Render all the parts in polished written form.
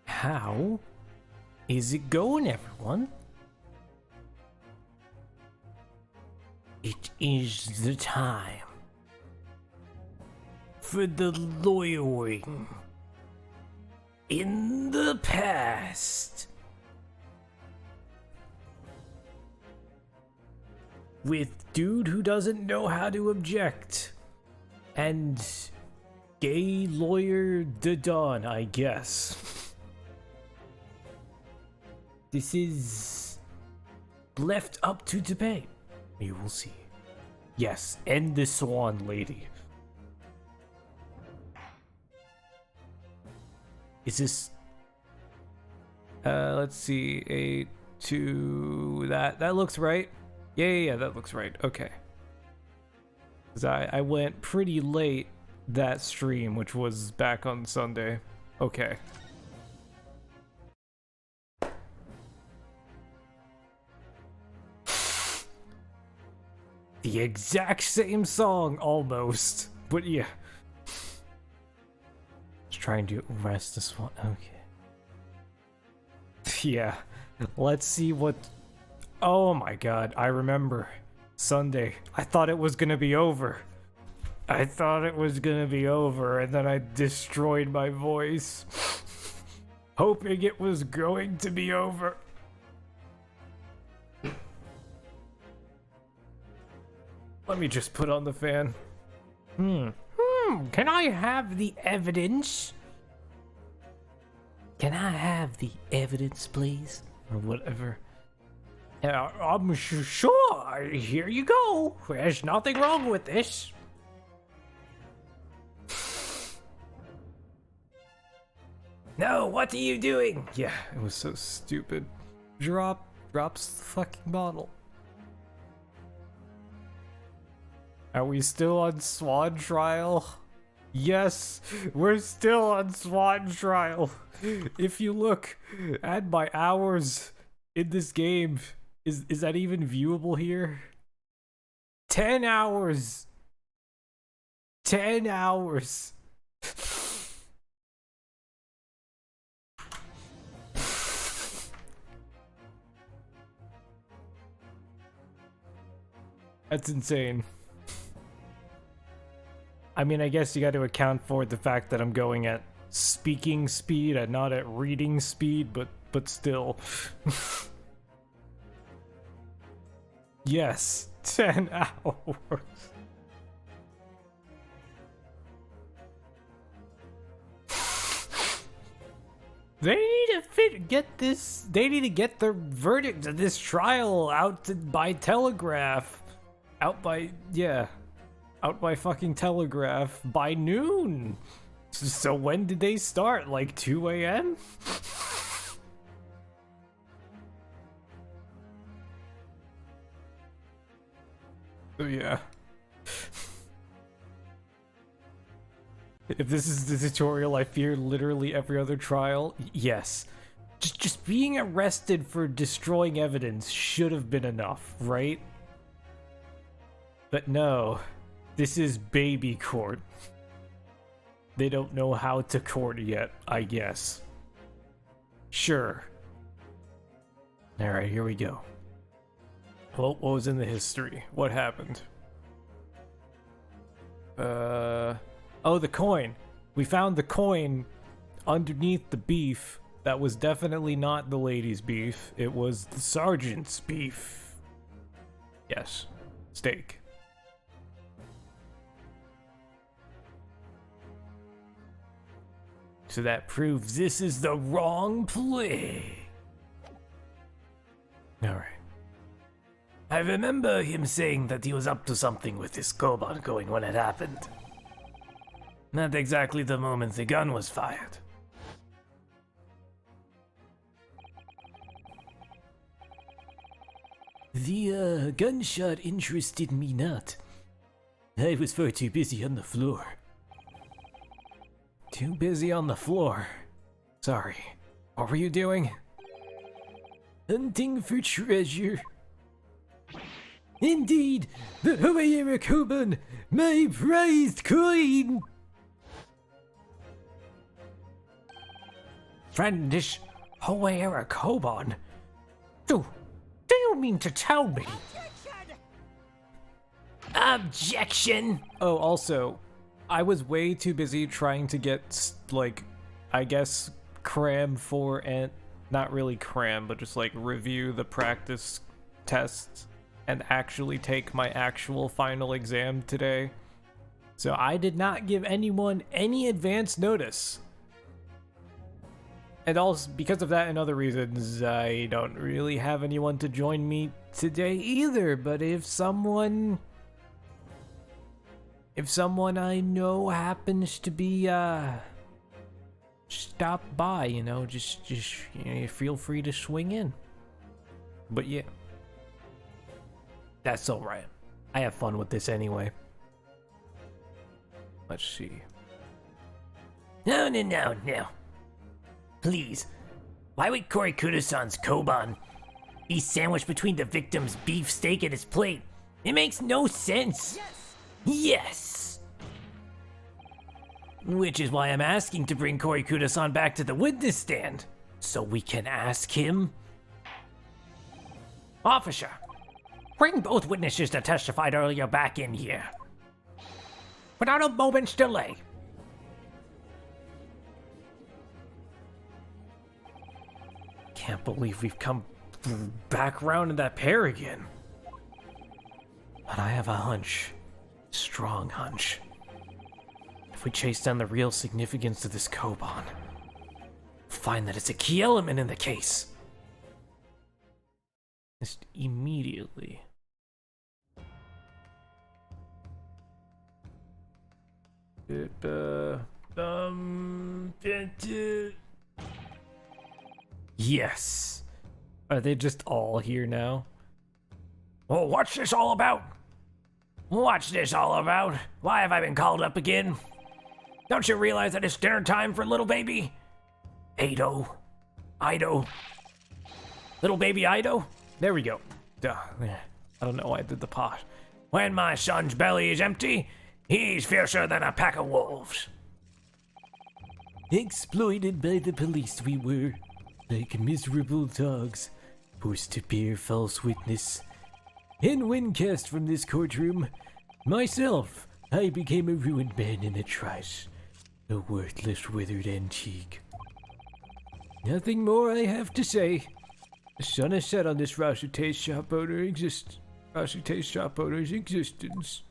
How is it going, everyone? It is the time for the lawyering in the past with dude who doesn't know how to object and gay lawyer the Dawn, I guess. This is left up to debate. You will see. Yes, and the Swan Lady. Is this... let's see. 8, 2... That looks right. Yeah, that looks right. Okay. Because I went pretty late that stream, which was back on Sunday. Okay. The exact same song, almost. But yeah. Just trying to arrest this one. Okay. Yeah. Let's see what... Oh my god, I remember. Sunday. I thought it was gonna be over. And then I destroyed my voice. Hoping it was going to be over. Let me just put on the fan. Can I have the evidence? Can I have the evidence, please? Or whatever. I'm sure. Here you go. There's nothing wrong with this. No, what are you doing? Yeah, it was so stupid. Drops the fucking bottle. Are we still on Swan trial? Yes, we're still on Swan trial. If you look at my hours in this game, is that even viewable here? 10 hours. 10 hours. That's insane. I mean, I guess you got to account for the fact that I'm going at speaking speed and not at reading speed, but still. Yes, 10 hours. They need to get this. They need to get the verdict of this trial out by telegraph. Out by fucking telegraph by noon. So when did they start? Like 2 a.m.? So yeah. If this is the tutorial, I fear literally every other trial. Yes. Just being arrested for destroying evidence should have been enough, right? But no. This is baby court. They don't know how to court yet, I guess. Sure. Alright, here we go. What was in the history? What happened? Oh, the coin. We found the coin underneath the beef. That was definitely not the lady's beef. It was the sergeant's beef. Yes. Steak. So that proves this is the wrong play. Alright. I remember him saying that he was up to something with this kobold going when it happened. Not exactly the moment the gun was fired. The gunshot interested me not. I was far too busy on the floor. Too busy on the floor? Sorry. What were you doing? Hunting for treasure. Indeed, the Herlock Sholmes, my prized coin! friendish Hoera Koban. Do you mean to tell me? Objection! Oh, also, I was way too busy trying to get, like, I guess, cram for, and not really cram, but just, like, review the practice tests and actually take my actual final exam today. So I did not give anyone any advance notice. And also, because of that and other reasons, I don't really have anyone to join me today either, but if someone I know happens to be, stop by, you know, just feel free to swing in. But yeah, that's alright. I have fun with this anyway. Let's see. No. Please, why would Korikuta-san's Koban be sandwiched between the victim's beefsteak and his plate? It makes no sense. Yes! Which is why I'm asking to bring Korikuta-san back to the witness stand, so we can ask him. Officer, bring both witnesses that testified earlier back in here. Without a moment's delay. Can't believe we've come back around to that pair again. But I have a hunch. Strong hunch. If we chase down the real significance of this Koban, find that it's a key element in the case. Just immediately. Yes. Are they just all here now? Oh, what's this all about? What's this all about? Why have I been called up again? Don't you realize that it's dinner time for little baby? Ido. Little baby Ido? There we go. Duh. I don't know why I did the pot. When my son's belly is empty, he's fiercer than a pack of wolves. Exploited by the police we were, like miserable dogs, forced to bear false witness. And when cast from this courtroom, myself, I became a ruined man in the trash. A worthless, withered antique. Nothing more I have to say. The sun has set on this Rashute's shop owner's existence.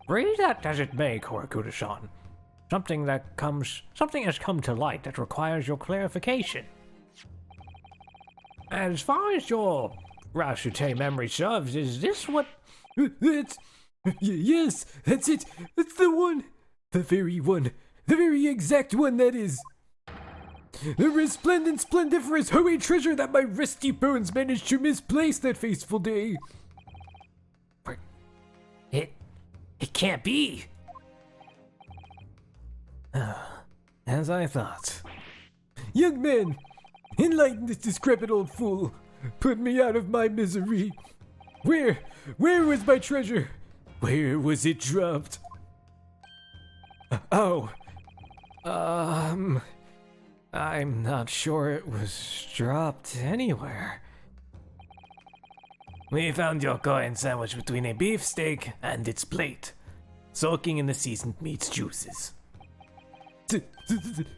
Really, that does it may, Korikuta-san. Something has come to light that requires your clarification. As far as your Rashute memory serves, is this what... Yes, that's it. That's the one. The very one. The very exact one, that is. The resplendent, splendiferous, hoey treasure that my rusty bones managed to misplace that fateful day. It can't be. As I thought. Young man, enlighten this decrepit old fool. Put me out of my misery. Where was my treasure? Where was it dropped? I'm not sure it was dropped anywhere. We found your coin sandwiched between a beefsteak and its plate, soaking in the seasoned meat's juices.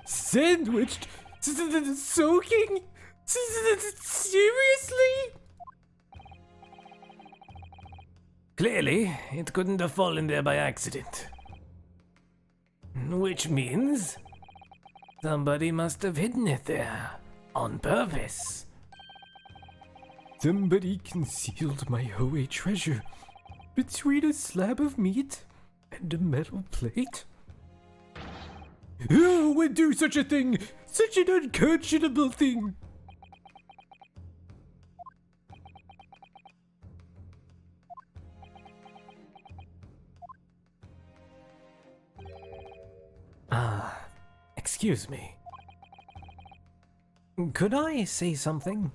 Sandwiched? Soaking? Seriously? Clearly, it couldn't have fallen there by accident. Which means somebody must have hidden it there on purpose. Somebody concealed my Hoei treasure between a slab of meat and a metal plate? Who would do such a thing? Such an unconscionable thing! Excuse me. Could I say something?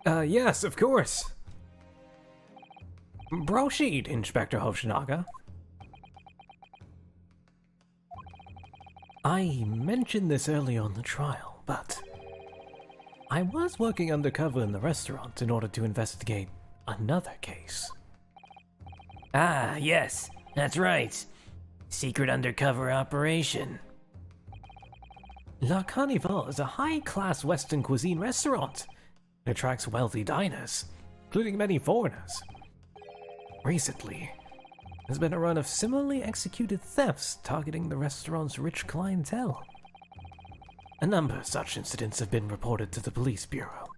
Yes, of course. Proceed, Inspector Hoshinaga. I mentioned this earlier on the trial, but I was working undercover in the restaurant in order to investigate another case. Ah, yes, that's right. Secret undercover operation. La Carnival is a high-class Western cuisine restaurant. It attracts wealthy diners, including many foreigners. Recently, there's been a run of similarly executed thefts targeting the restaurant's rich clientele. A number of such incidents have been reported to the police bureau.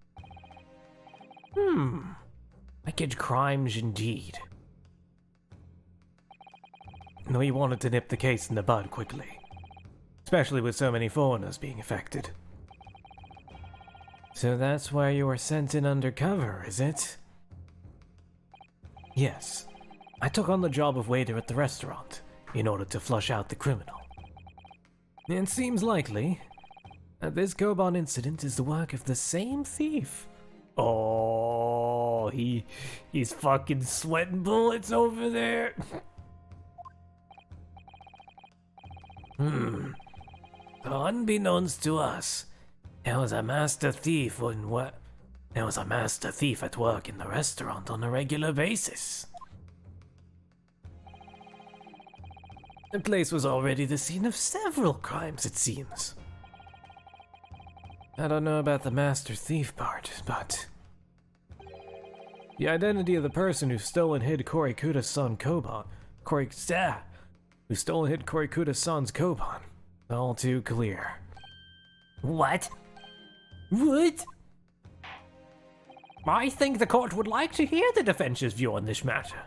Wicked crimes indeed. We wanted to nip the case in the bud quickly, especially with so many foreigners being affected. So that's why you were sent in undercover, is it? Yes. I took on the job of waiter at the restaurant in order to flush out the criminal. It seems likely that this Koban incident is the work of the same thief. Oh, he's fucking sweating bullets over there. Unbeknownst to us, there was a master thief at work in the restaurant on a regular basis. The place was already the scene of several crimes, it seems. I don't know about the master thief part, but the identity of the person who stole and hid Korikuda's son Koban, who stole and hid Korikuda's son's Koban, all too clear. What? What? I think the court would like to hear the defense's view on this matter.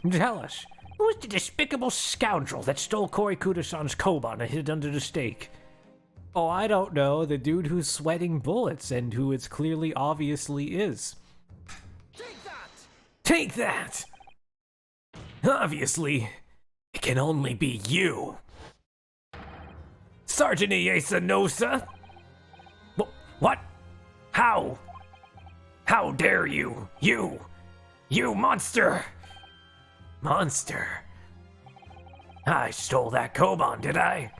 Tell us, who is the despicable scoundrel that stole Korikuda-san's Koban and hid under the stake? Oh, I don't know, the dude who's sweating bullets and who it clearly obviously is. Take that! Take that! Obviously, it can only be you. Sergeant Ieyasu. What? How? How dare you? You monster! Monster? I stole that Koban, did I?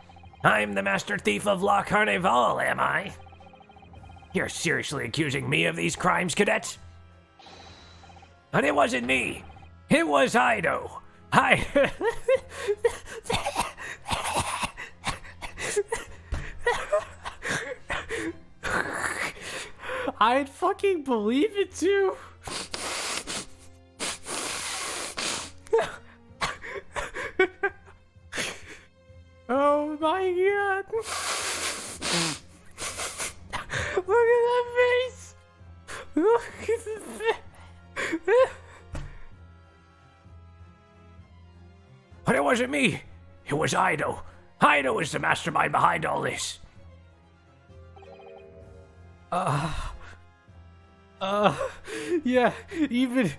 I'm the master thief of La Carnival, am I? You're seriously accusing me of these crimes, cadet? And it wasn't me. It was Ido. I'd fucking believe it too. Oh my god. Look at that face. Look at the face. But it wasn't me. It was Ido. Ido is the mastermind behind all this. Yeah, even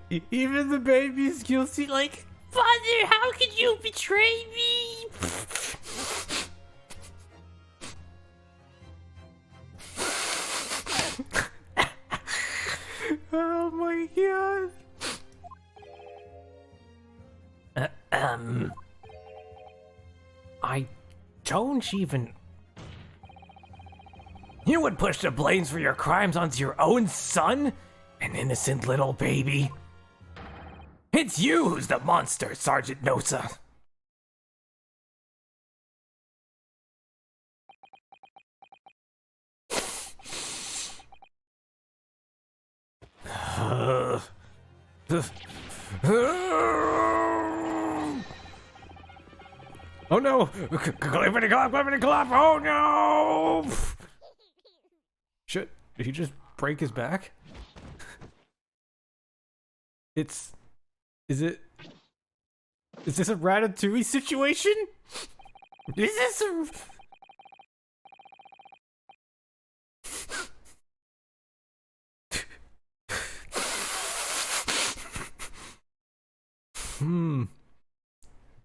the baby's guilty. Like, Father, how could you betray me? Oh my god. I don't even... You would push the blames for your crimes onto your own son? An innocent little baby? It's you who's the monster, Sergeant Nosa. Oh no! Clippity clop! Oh no! Shit, did he just break his back? Is this a Ratatouille situation? Is this a...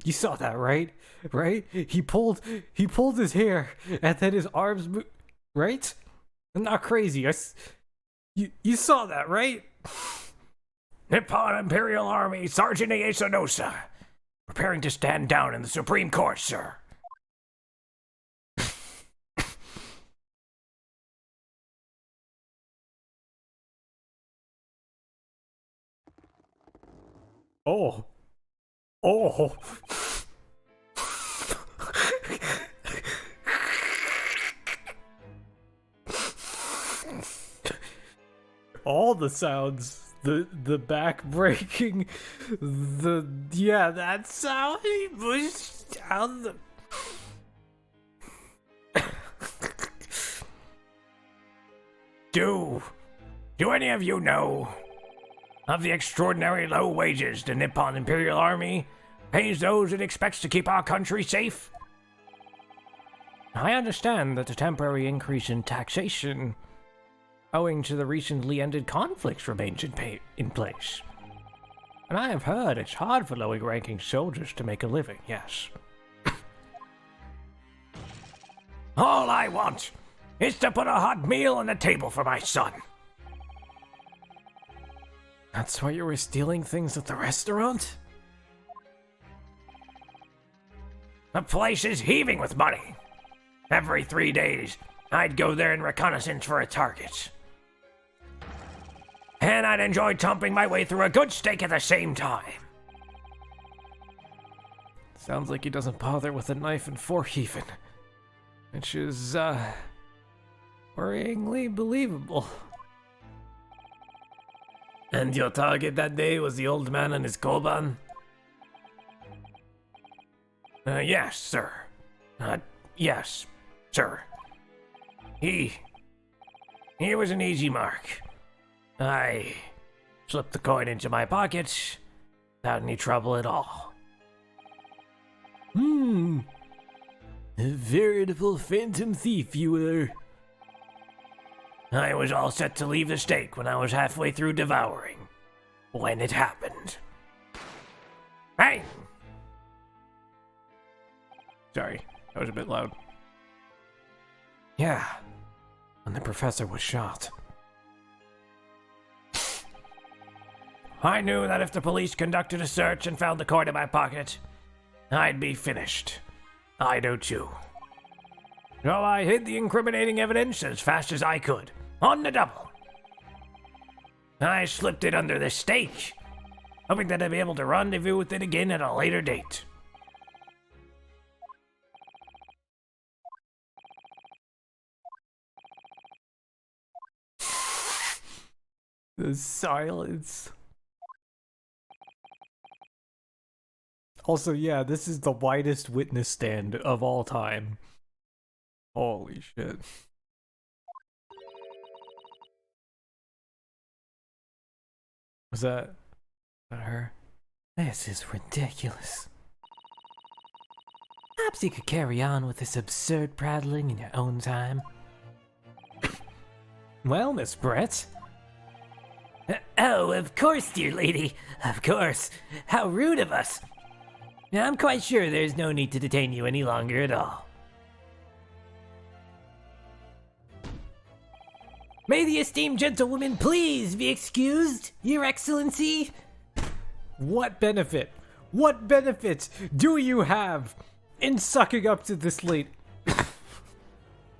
You saw that, right? Right? He pulled his hair, and then his arms moved, right? I'm not crazy. You saw that, right? Nippon Imperial Army, Sergeant Ieyasu, preparing to stand down in the Supreme Court, sir. Oh. Oh. All the sounds. The back breaking. That sound he pushed down the. Do any of you know of the extraordinary low wages the Nippon Imperial Army pays those it expects to keep our country safe? I understand that the temporary increase in taxation owing to the recently ended conflicts remains in place. And I have heard it's hard for lower-ranking soldiers to make a living, yes. All I want is to put a hot meal on the table for my son. That's why you were stealing things at the restaurant? The place is heaving with money. Every 3 days, I'd go there in reconnaissance for a target. And I'd enjoy chomping my way through a good steak at the same time. Sounds like he doesn't bother with a knife and fork even. Which is, worryingly believable. And your target that day was the old man and his koban? Yes, sir. Yes, sir. He was an easy mark. I slipped the coin into my pocket without any trouble at all. A veritable phantom thief you were. I was all set to leave the steak when I was halfway through devouring. When it happened. Bang! Sorry, that was a bit loud. Yeah, when the professor was shot. I knew that if the police conducted a search and found the coin in my pocket, I'd be finished. I do too. So I hid the incriminating evidence as fast as I could, on the double. I slipped it under the steak, hoping that I'd be able to rendezvous with it again at a later date. The silence. Also, yeah, this is the widest witness stand of all time. Holy shit. Was that her? This is ridiculous. Perhaps you could carry on with this absurd prattling in your own time. Well, Miss Brett. Oh, of course, dear lady. Of course. How rude of us. Now, I'm quite sure there's no need to detain you any longer at all. May the esteemed gentlewoman please be excused, Your Excellency? What benefit? What benefits do you have in sucking up to this late?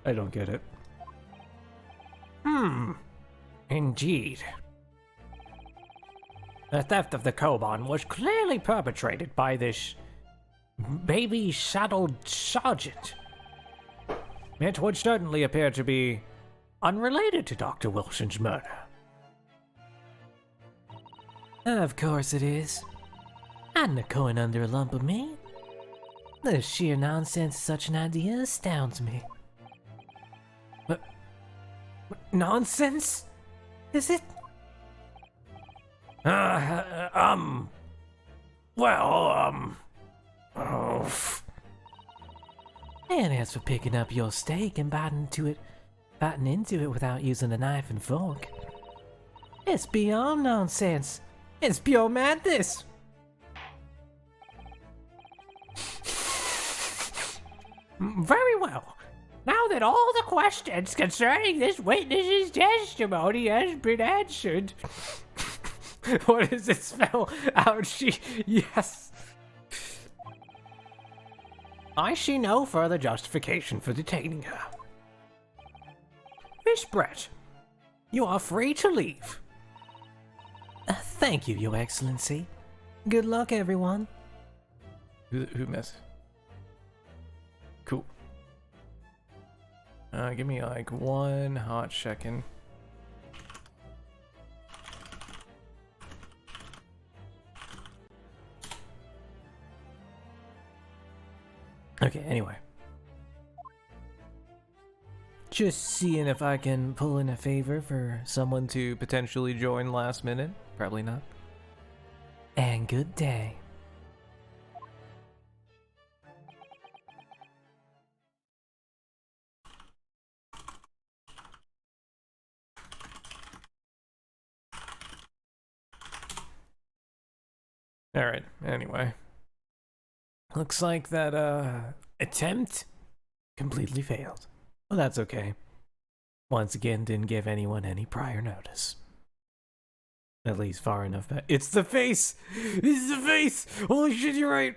I don't get it. Indeed. The theft of the koban was clearly perpetrated by this baby-saddled sergeant. It would certainly appear to be unrelated to Dr. Wilson's murder. Of course it is. I'm not going under a lump of meat. The sheer nonsense of such an idea astounds me. Nonsense? Is it? And as for picking up your steak and biting into it without using a knife and fork, it's beyond nonsense. It's pure madness. Very well. Now that all the questions concerning this witness's testimony has been answered. What does it spell? Ouchie. Yes. I see no further justification for detaining her. Miss Brett, you are free to leave. Thank you, Your Excellency. Good luck, everyone. Who missed? Cool. Give me like one hot second. Okay, anyway. Just seeing if I can pull in a favor for someone to potentially join last minute. Probably not. And good day. Alright, anyway. Looks like that, attempt completely failed. Well, that's okay. Once again, didn't give anyone any prior notice. At least far enough back. It's the face! It's the face! Holy shit, you're right!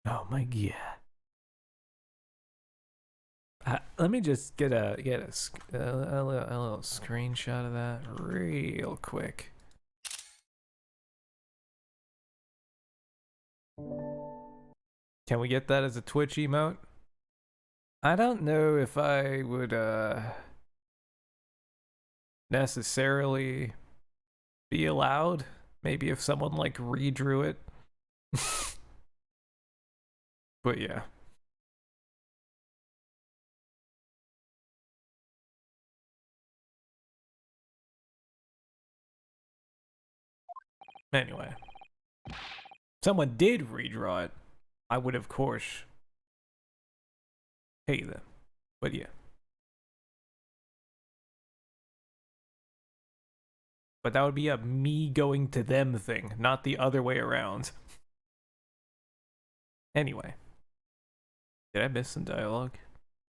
Oh my god. Let me just get a little screenshot of that real quick. Can we get that as a Twitch emote? I don't know if I would necessarily be allowed. Maybe if someone like redrew it. But yeah. Anyway. Someone did redraw it. I would, of course, pay them. But yeah. But that would be a me going to them thing, not the other way around. Anyway. Did I miss some dialogue?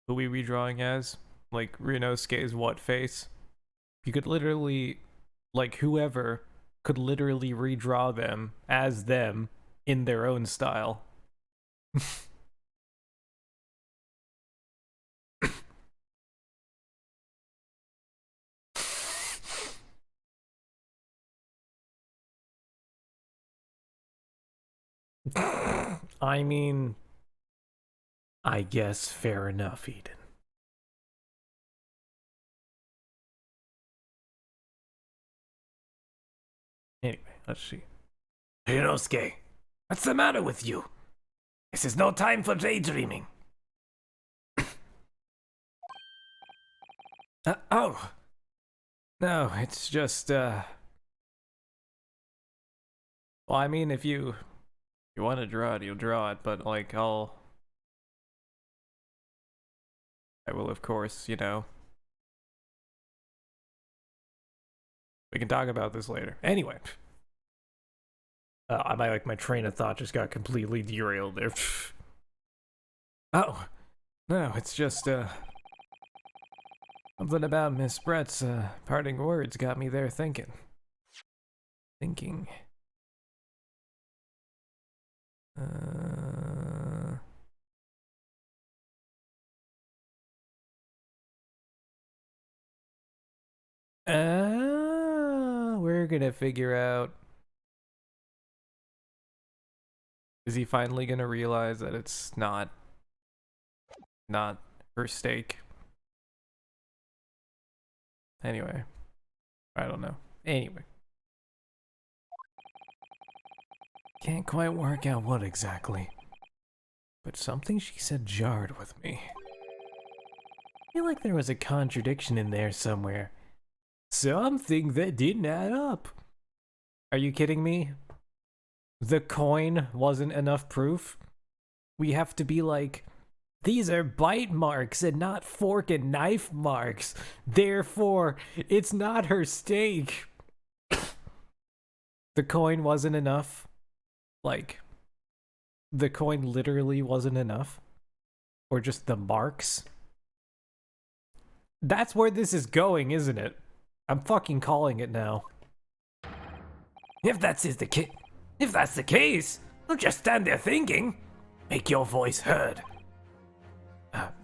Who we redrawing as? Like, Rinosuke's what face? You could literally, like, whoever could literally redraw them as them in their own style. I mean, I guess fair enough, Eden. Anyway, let's see. Hirosuke, what's the matter with you? This is no time for daydreaming. Oh! No, it's just, well, I mean, if you want to draw it, you'll draw it, but, like, I will, of course, you know. We can talk about this later. Anyway. My train of thought just got completely derailed there. Oh. No, it's just, something about Miss Brett's, parting words got me there thinking. We're gonna figure out. Is he finally gonna realize that it's not her stake? Anyway. I don't know. Anyway. Can't quite work out what exactly. But something she said jarred with me. I feel like there was a contradiction in there somewhere. Something that didn't add up. Are you kidding me? The coin wasn't enough proof? We have to be like, these are bite marks and not fork and knife marks. Therefore, it's not her stake. The coin wasn't enough. Like, the coin literally wasn't enough. Or just the marks. That's where this is going, isn't it? I'm fucking calling it now. If that's the case, don't just stand there thinking. Make your voice heard.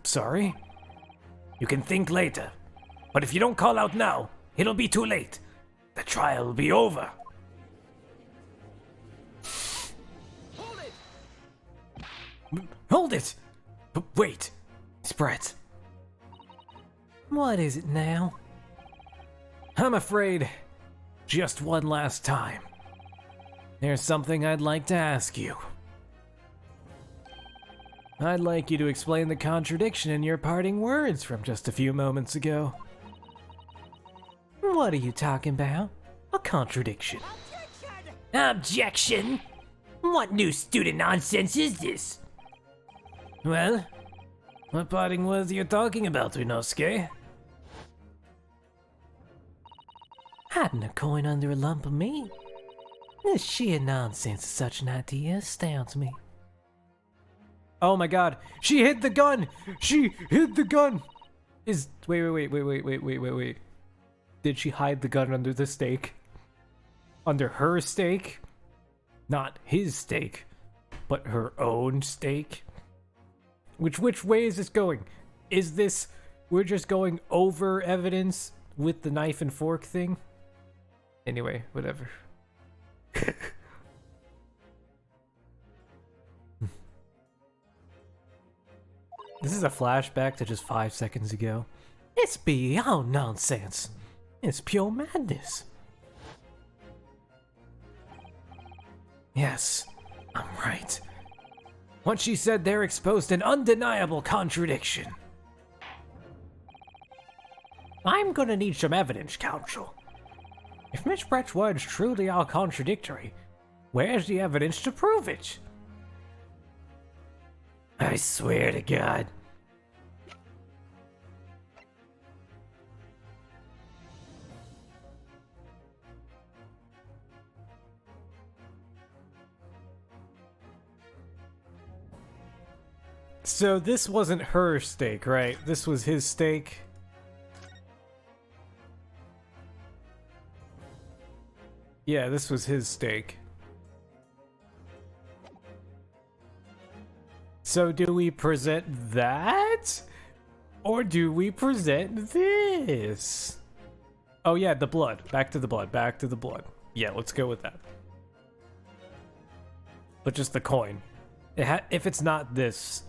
Sorry? You can think later. But if you don't call out now, it'll be too late. The trial will be over. Hold it! Wait, Miss Brett. What is it now? I'm afraid, just one last time, there's something I'd like to ask you. I'd like you to explain the contradiction in your parting words from just a few moments ago. What are you talking about? A contradiction. Objection! What new student nonsense is this? Well, what parting words are you talking about, Rinosuke? Hiding a coin under a lump of meat? The sheer nonsense of such an idea astounds me. Oh my god, she hid the gun! She hid the gun! Wait. Did she hide the gun under the steak? Under her steak? Not his steak, but her own steak? Which way is this going? Is this, we're just going over evidence with the knife and fork thing? Anyway, whatever. This is a flashback to just 5 seconds ago. It's beyond nonsense. It's pure madness. Yes, I'm right. What she said there exposed an undeniable contradiction. I'm gonna need some evidence, Counsel. If Miss Brett's words truly are contradictory, where's the evidence to prove it? I swear to God. So this wasn't her steak, right? This was his steak. Yeah, this was his steak. So do we present that? Or do we present this? Oh yeah, the blood. Back to the blood. Back to the blood. Yeah, let's go with that. But just the coin. If it's not this,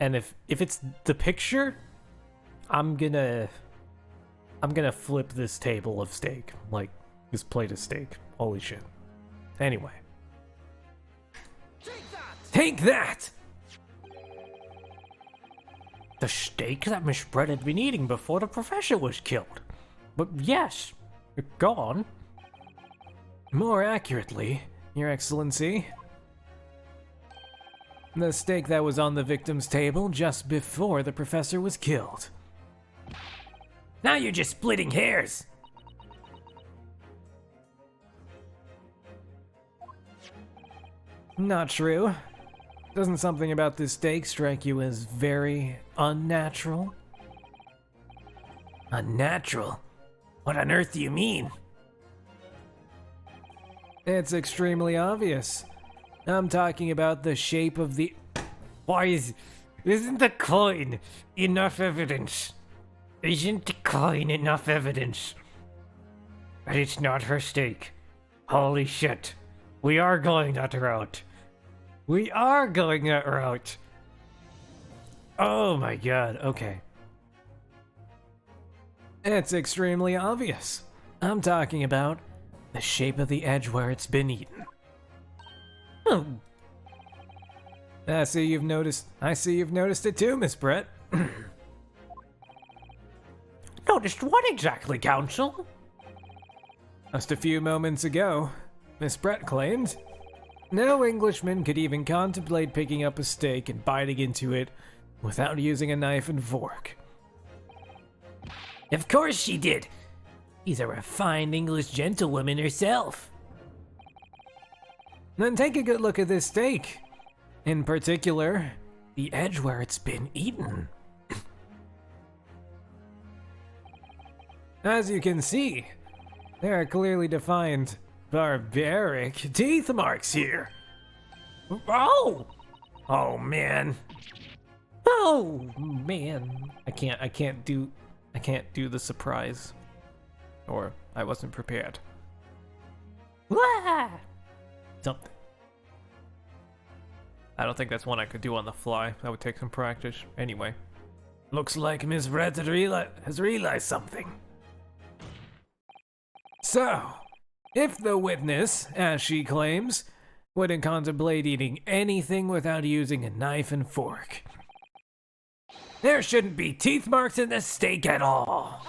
and if it's the picture, I'm gonna flip this table of steak. Like, this plate of steak. Holy shit. Anyway. Take that! The steak that Miss Brett had been eating before the professor was killed. But yes, go on. More accurately, Your Excellency, the steak that was on the victim's table just before the professor was killed. Now you're just splitting hairs. Not true. Doesn't something about this steak strike you as very unnatural? Unnatural? What on earth do you mean? It's extremely obvious. I'm talking about the shape of the... Isn't the coin enough evidence? Isn't the coin enough evidence? But it's not her steak. Holy shit. We are going that route. We are going that route. Oh my god, okay. It's extremely obvious. I'm talking about the shape of the edge where it's been eaten. Oh. I see you've noticed it too, Miss Brett. Noticed what exactly, Counsel? Just a few moments ago, Miss Brett claimed no Englishman could even contemplate picking up a steak and biting into it without using a knife and fork. Of course she did. She's a refined English gentlewoman herself. Then take a good look at this steak. In particular, the edge where it's been eaten. As you can see, there are clearly defined barbaric teeth marks here. Oh! Oh man. Oh man. I can't do the surprise. Or I wasn't prepared. Wah! Something. I don't think that's one I could do on the fly. That would take some practice. Anyway. Looks like Miss Brett has realized something. So, if the witness, as she claims, wouldn't contemplate eating anything without using a knife and fork, there shouldn't be teeth marks in the steak at all.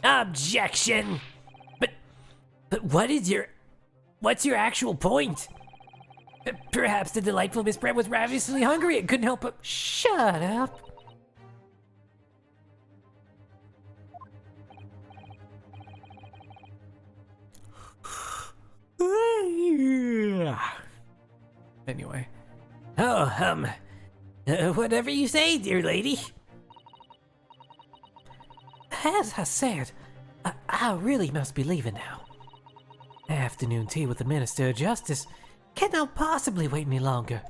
Objection! But what's your actual point? Perhaps the delightful Miss Brett was ravenously hungry and couldn't help but— Shut up. Anyway. Oh, whatever you say, dear lady. As I said, I really must be leaving now. Afternoon tea with the Minister of Justice cannot possibly wait any longer.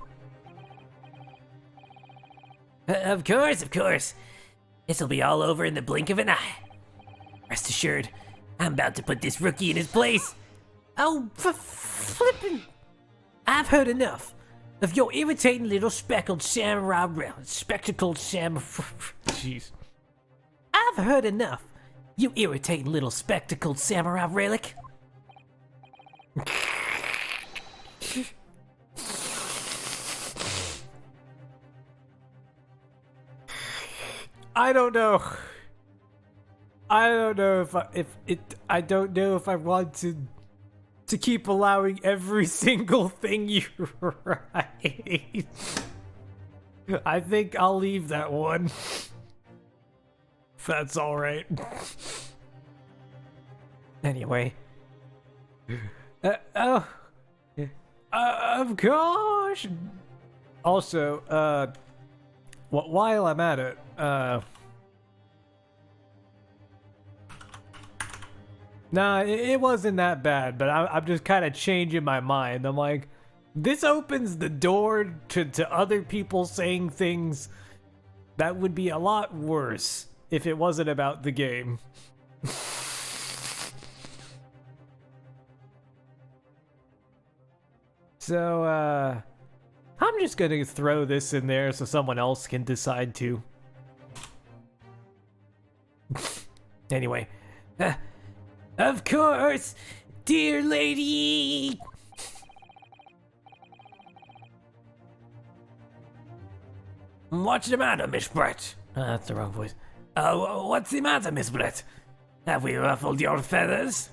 Of course. This'll be all over in the blink of an eye. Rest assured, I'm about to put this rookie in his place. Oh, for flippin'! I've heard enough of your irritating little spectacled samurai Jeez. I've heard enough, you irritating little spectacled samurai relic. I don't know. I don't know if I want to keep allowing every single thing you write. I think I'll leave that one. If that's all right. Anyway. Of course. Also, while I'm at it, nah, it wasn't that bad, but I'm just kind of changing my mind. I'm like, this opens the door to other people saying things that would be a lot worse if it wasn't about the game. So, I'm just gonna throw this in there so someone else can decide to. Anyway, of course, dear lady. What's the matter, Miss Brett? That's the wrong voice. What's the matter, Miss Brett? Have we ruffled your feathers?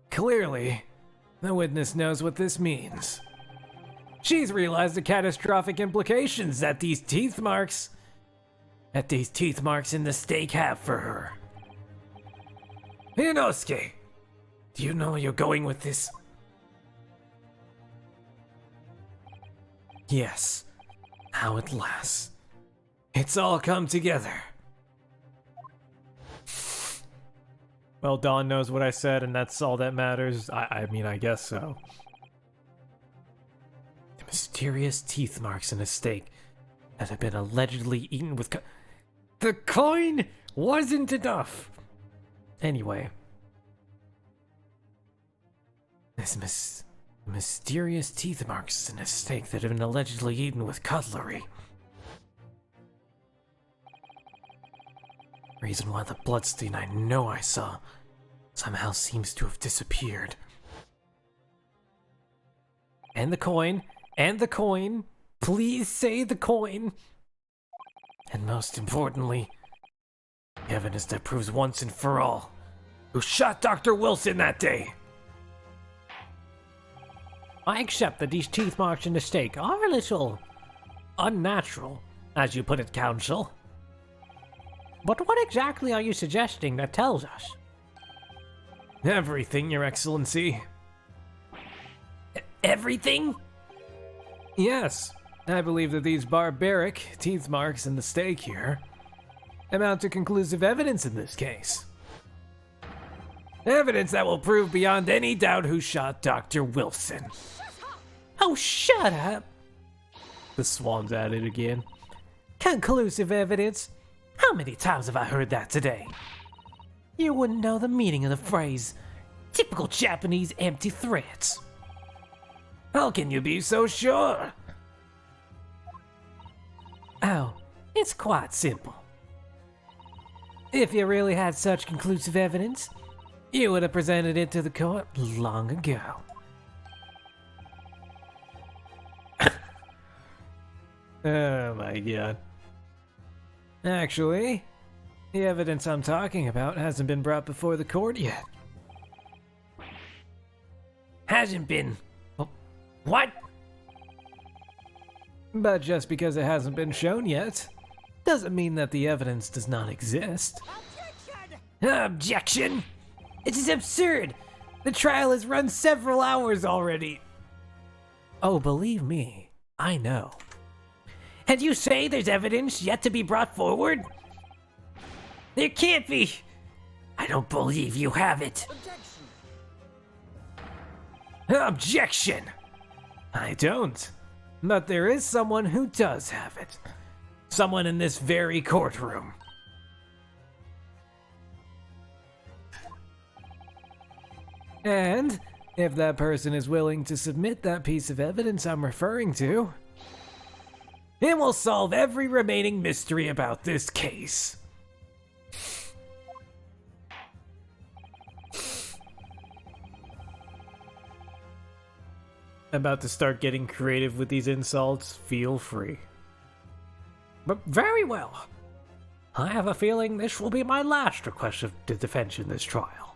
Clearly, the witness knows what this means. She's realized the catastrophic implications that these teeth marks in the steak have for her. Inosuke, do you know where you're going with this? Yes, now at last, it's all come together. Well, Dawn knows what I said, and that's all that matters. I mean, I guess so. The mysterious teeth marks in a steak that had been allegedly eaten with the coin wasn't enough. Anyway. This mysterious teeth marks in a steak that had been allegedly eaten with cutlery. Reason why the bloodstain I know I saw somehow seems to have disappeared. And the coin, please say the coin. And most importantly, evidence that proves once and for all who shot Dr. Wilson that day. I accept that these teeth marks in the steak are a little unnatural, as you put it, Counsel. But what exactly are you suggesting that tells us? Everything, Your Excellency. Everything? Yes, I believe that these barbaric teeth marks in the steak here amount to conclusive evidence in this case. Evidence that will prove beyond any doubt who shot Dr. Wilson. Oh, shut up! The swan's at it again. Conclusive evidence? How many times have I heard that today? You wouldn't know the meaning of the phrase. Typical Japanese empty threats. How can you be so sure? Oh, it's quite simple. If you really had such conclusive evidence, you would have presented it to the court long ago. Oh my god. Actually, the evidence I'm talking about hasn't been brought before the court yet. Hasn't been. What? But just because it hasn't been shown yet, doesn't mean that the evidence does not exist. Objection! It is absurd! The trial has run several hours already. Oh, believe me, I know. And you say there's evidence yet to be brought forward? There can't be! I don't believe you have it. Objection! I don't. But there is someone who does have it. Someone in this very courtroom. And if that person is willing to submit that piece of evidence I'm referring to, it will solve every remaining mystery about this case. About to start getting creative with these insults, feel free. But very well. I have a feeling this will be my last request of the defense in this trial.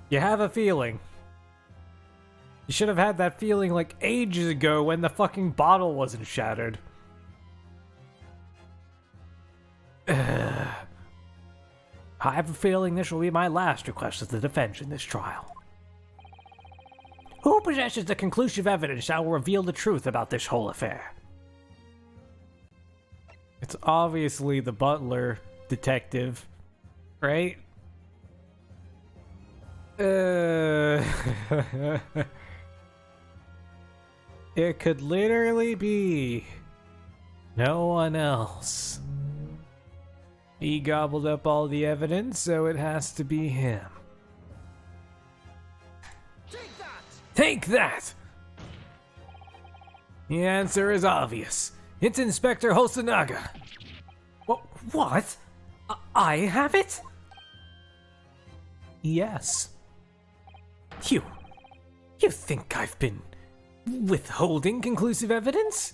You have a feeling? You should have had that feeling like ages ago when the fucking bottle wasn't shattered. I have a feeling this will be my last request of the defense in this trial. Who possesses the conclusive evidence that will reveal the truth about this whole affair? It's obviously the butler detective, right? It could literally be no one else. He gobbled up all the evidence, so it has to be him. Take that! The answer is obvious. It's Inspector Hosonaga. What? I have it? Yes. You think I've been withholding conclusive evidence?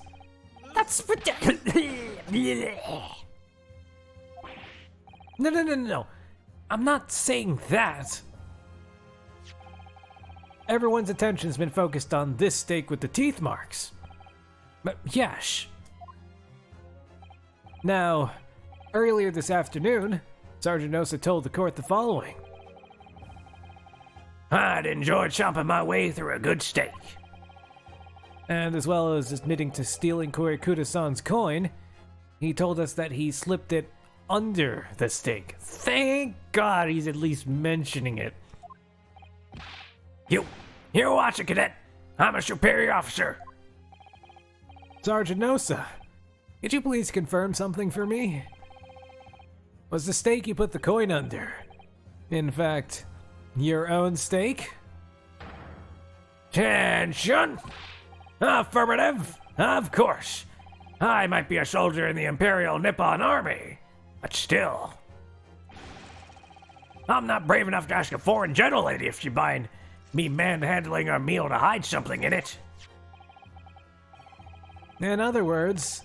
That's ridiculous. No. I'm not saying that. Everyone's attention's been focused on this stake with the teeth marks. But yes. Now, earlier this afternoon, Sergeant Osa told the court the following. I'd enjoy chomping my way through a good steak. And as well as admitting to stealing Korikuta-san's coin, he told us that he slipped it under the steak. Thank God he's at least mentioning it. You watch it, cadet. I'm a superior officer. Sergeant Osa, could you please confirm something for me? Was the stake you put the coin under, in fact, your own stake? Attention! Affirmative, of course. I might be a soldier in the Imperial Nippon Army, but still. I'm not brave enough to ask a foreign gentle lady if she mind me manhandling her meal to hide something in it. In other words,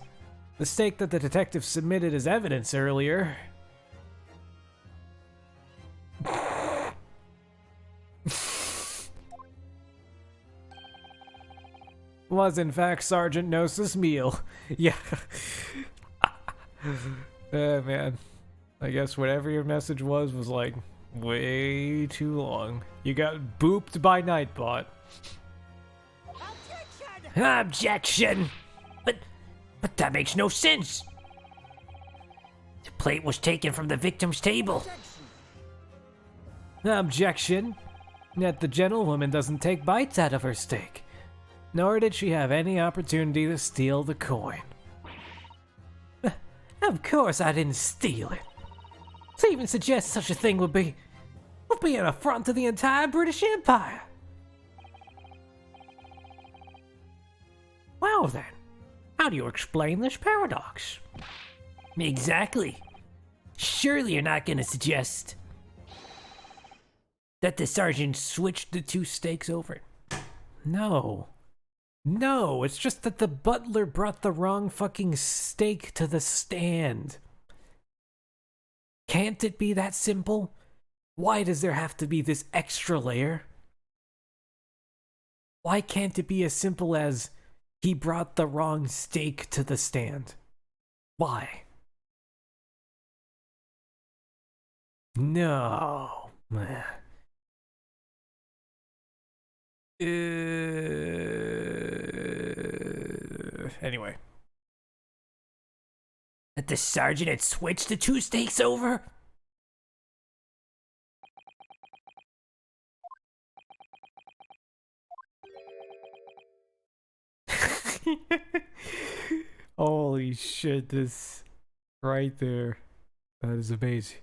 the stake that the detective submitted as evidence earlier was in fact Sergeant Nosa's meal. Yeah. Oh man. I guess whatever your message was like way too long. You got booped by Nightbot. Objection! But that makes no sense. The plate was taken from the victim's table. Objection. Yet the gentlewoman doesn't take bites out of her steak. Nor did she have any opportunity to steal the coin. Of course I didn't steal it. To even suggest such a thing would be an affront to the entire British Empire. Well then, how do you explain this paradox? Exactly. Surely you're not going to suggest that the sergeant switched the two steaks over? No. No, it's just that the butler brought the wrong fucking steak to the stand. Can't it be that simple? Why does there have to be this extra layer? Why can't it be as simple as he brought the wrong steak to the stand? Why? No. Anyway. That the sergeant had switched the two steaks over? Holy shit, this right there. That is amazing.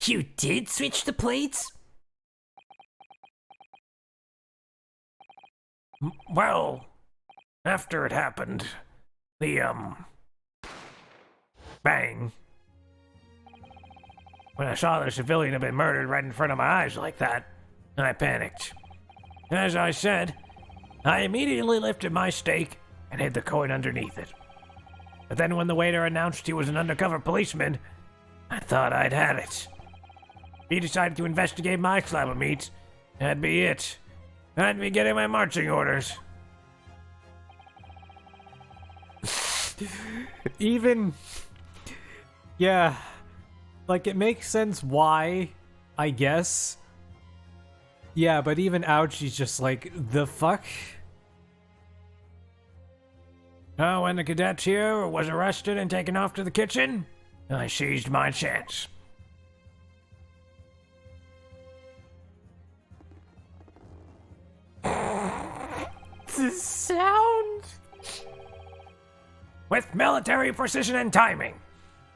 You did switch the plates? Well, after it happened, the, bang. When I saw the civilian had been murdered right in front of my eyes like that, I panicked. As I said, I immediately lifted my steak and hid the coin underneath it. But then when the waiter announced he was an undercover policeman, I thought I'd had it. He decided to investigate my slab of meat. That'd be it. I'd be getting my marching orders. Even... yeah. Like, it makes sense why, I guess. Yeah, but even Ouchie's just like, the fuck? Oh, when the cadet here was arrested and taken off to the kitchen, I seized my chance. The sound? With military precision and timing,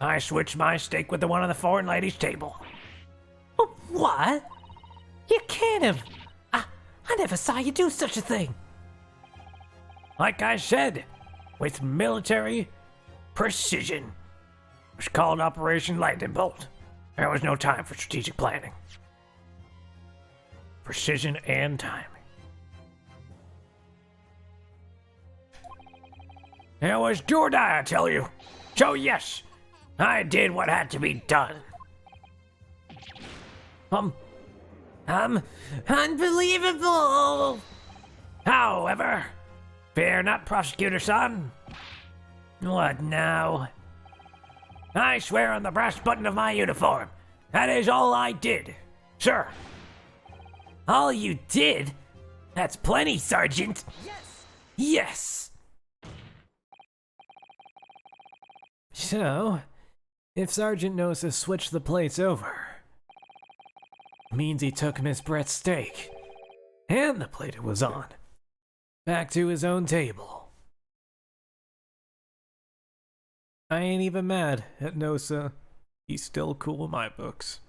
I switched my steak with the one on the foreign lady's table. What? You can't have. I never saw you do such a thing. Like I said, with military precision. It was called Operation Lightning Bolt. There was no time for strategic planning. Precision and timing. It was do or die, I tell you. So yes, I did what had to be done. Unbelievable! However, fear not, prosecutor son. What now? I swear on the brass button of my uniform, that is all I did, sir. All you did? That's plenty, Sergeant. Yes! Yes! So, if Sergeant knows to switch the plates over, means he took Miss Brett's steak, and the plate it was on, back to his own table. I ain't even mad at Nosa. He's still cool in my books.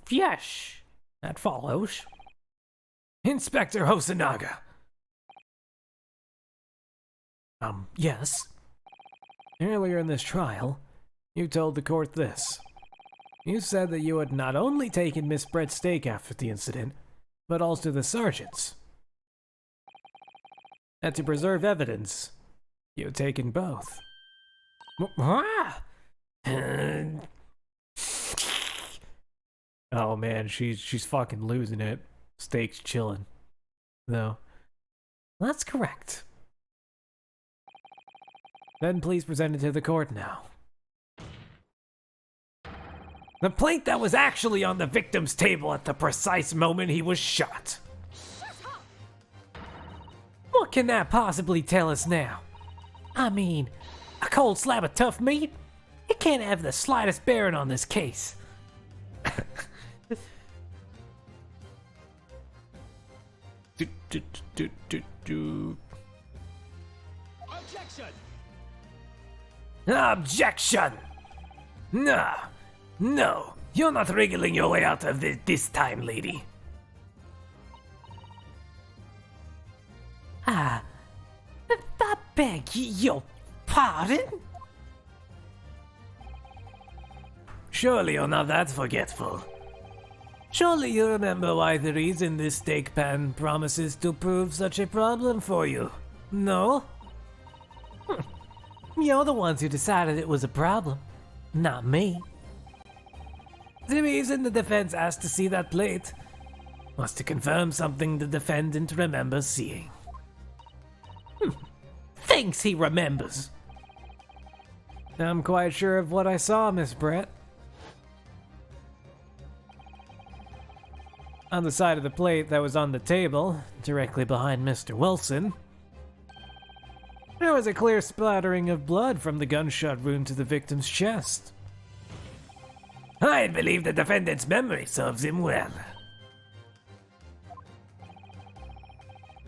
Yes, that follows. Inspector Hosonaga. Yes. Earlier in this trial, you told the court this. You said that you had not only taken Miss Brett's steak after the incident, but also the sergeant's. And to preserve evidence, you had taken both. Oh man, she's fucking losing it. Steak's chilling. No. That's correct. Then please present it to the court now. The plate that was actually on the victim's table at the precise moment he was shot. What can that possibly tell us now? I mean, a cold slab of tough meat? It can't have the slightest bearing on this case. Objection! No, no, you're not wriggling your way out of this time, lady. I beg your pardon? Surely you're not that forgetful. Surely you remember why the reason this steak pan promises to prove such a problem for you, no? You're the ones who decided it was a problem, not me. The reason the defense asked to see that plate was to confirm something the defendant remembers seeing. Thinks he remembers. I'm quite sure of what I saw, Miss Brett. On the side of the plate that was on the table, directly behind Mr. Wilson, there was a clear splattering of blood from the gunshot wound to the victim's chest. I believe the defendant's memory serves him well.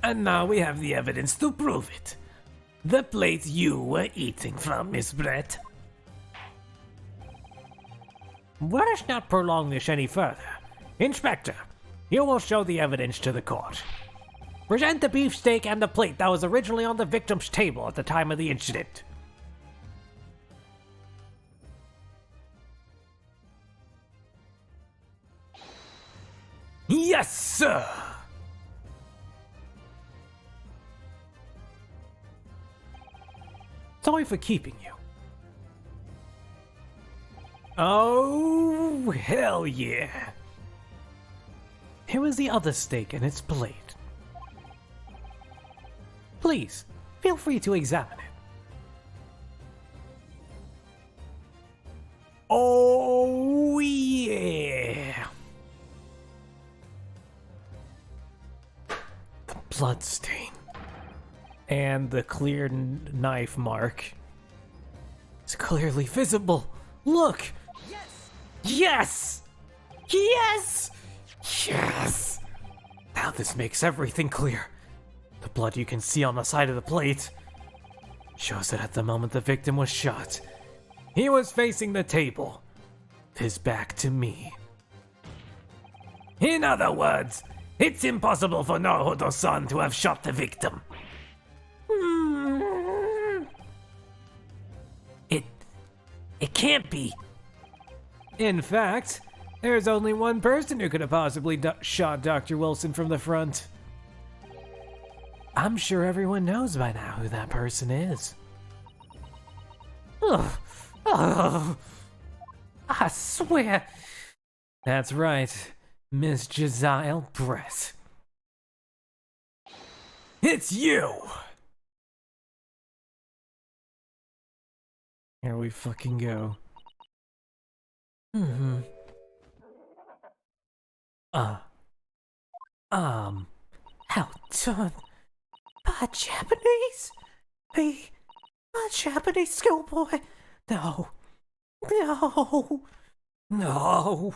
And now we have the evidence to prove it. The plate you were eating from, Miss Brett. Let us not prolong this any further. Inspector, you will show the evidence to the court. Present the beefsteak and the plate that was originally on the victim's table at the time of the incident. Yes, sir! Sorry for keeping you. Oh, hell yeah. Here is the other steak in its plate. Please, feel free to examine it. Oh, yeah. The blood stain. And the clear knife mark is clearly visible. Look! Yes! Yes! Yes! Now this makes everything clear. The blood you can see on the side of the plate shows that at the moment the victim was shot, he was facing the table, his back to me. In other words, it's impossible for Naruto-san to have shot the victim. It can't be. In fact, there's only one person who could have possibly shot Dr. Wilson from the front. I'm sure everyone knows by now who that person is. Ugh. Ugh. I swear. That's right, Miss Jezile Brett. It's you! Here we fucking go. How done? By Japanese? Me? A Japanese schoolboy? No. No. No.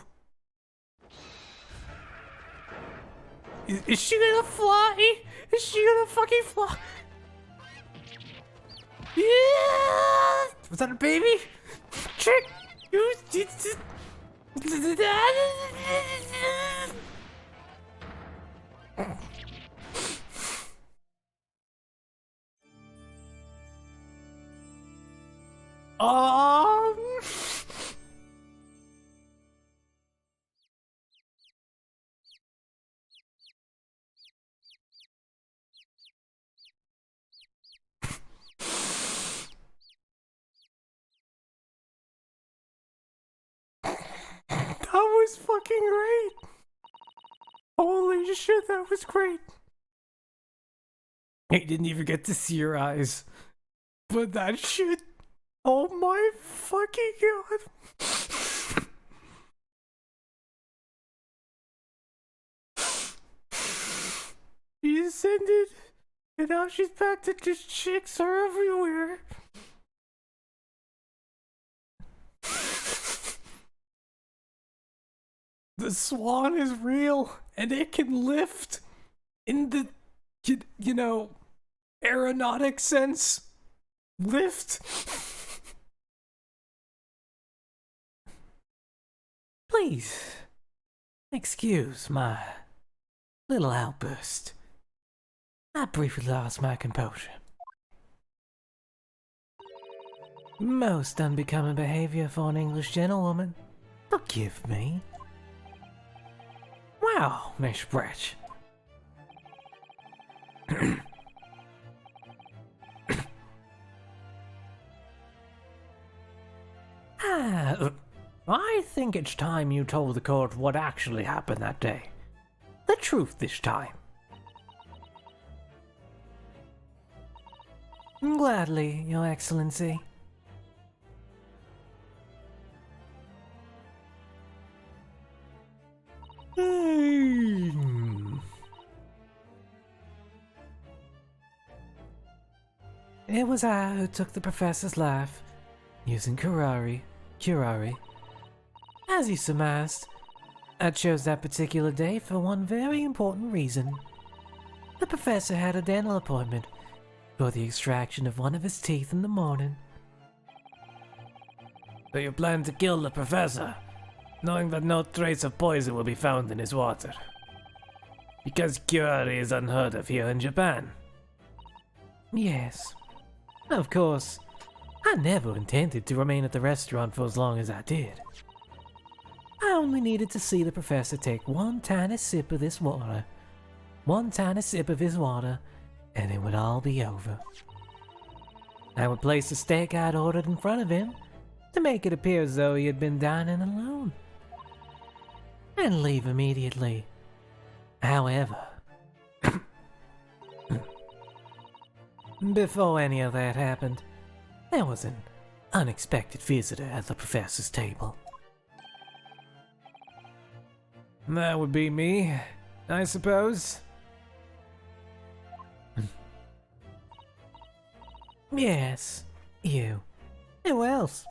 Is she gonna fly? Is she gonna fucking fly? Yeah! Was that a baby? Chick! Um... That was fucking great! Holy shit, that was great! I didn't even get to see your eyes. But that shit... Oh my fucking god! She ascended, and now she's back to just chicks are everywhere. The swan is real, and it can lift. In the, you know, aeronautic sense? Lift? Please, excuse my little outburst. I briefly lost my composure. Most unbecoming behavior for an English gentlewoman. Forgive me. Wow, Miss Brett. I think it's time you told the court what actually happened that day. The truth this time. Gladly, Your Excellency. It was I who took the professor's life, using curare. As you surmised, I chose that particular day for one very important reason. The professor had a dental appointment for the extraction of one of his teeth in the morning. So you plan to kill the professor, knowing that no trace of poison will be found in his water. Because curare is unheard of here in Japan. Yes. Of course, I never intended to remain at the restaurant for as long as I did. I only needed to see the professor take one tiny sip of this water. One tiny sip of his water, and it would all be over. I would place the steak I'd ordered in front of him to make it appear as though he had been dining alone, and leave immediately. However, before any of that happened, there was an unexpected visitor at the professor's table. That would be me, I suppose. Yes, you. Who else?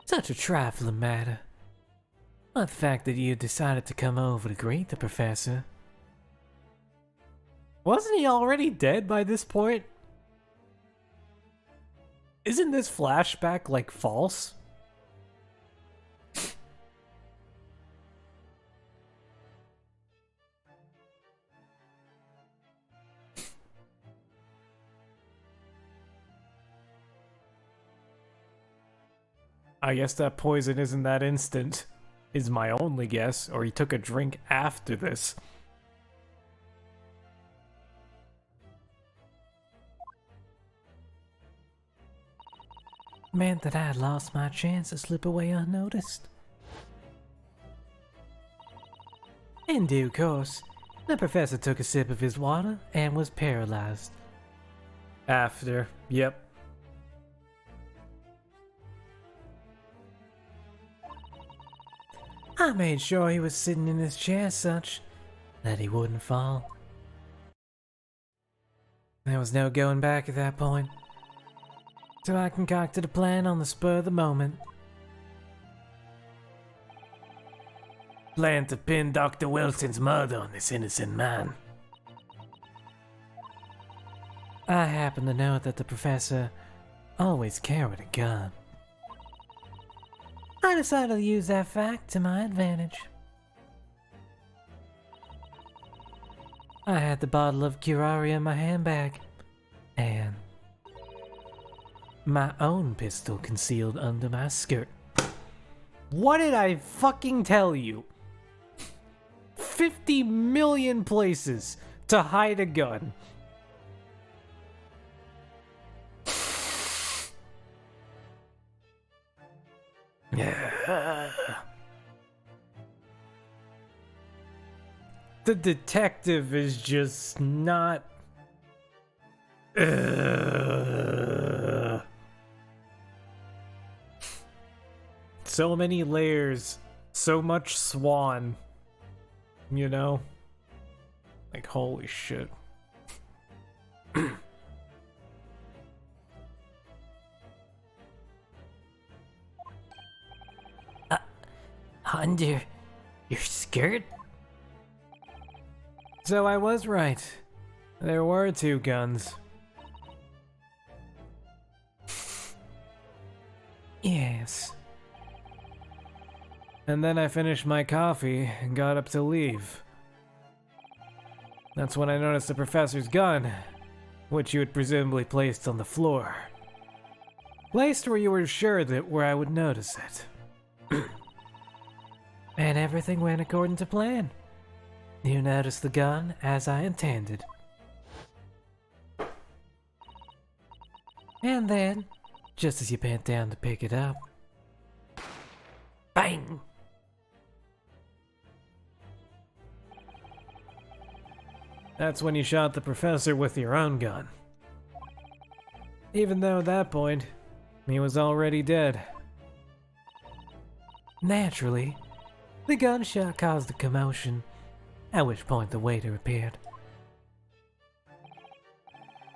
Such a trifling matter. But the fact that you decided to come over to greet the professor. Wasn't he already dead by this point? Isn't this flashback, like, false? I guess that poison isn't that instant, is my only guess, or he took a drink after this. Meant that I had lost my chance to slip away unnoticed. In due course, the professor took a sip of his water and was paralyzed. After, yep. I made sure he was sitting in his chair such that he wouldn't fall. There was no going back at that point, so I concocted a plan on the spur of the moment. Plan to pin Dr. Wilson's murder on this innocent man. I happen to know that the professor always carried a gun. I decided to use that fact to my advantage. I had the bottle of curare in my handbag, and my own pistol concealed under my skirt. What did I fucking tell you? 50 million places to hide a gun. The detective is just not... So many layers, so much swan, you know? Like, holy shit. Under your skirt? So I was right. There were 2 guns. Yes. And then I finished my coffee and got up to leave. That's when I noticed the professor's gun, which you had presumably placed on the floor. Placed where you were sure that where I would notice it. And everything went according to plan. You noticed the gun as I intended. And then, just as you bent down to pick it up, bang! That's when you shot the professor with your own gun. Even though at that point, he was already dead. Naturally, the gunshot caused a commotion, at which point the waiter appeared.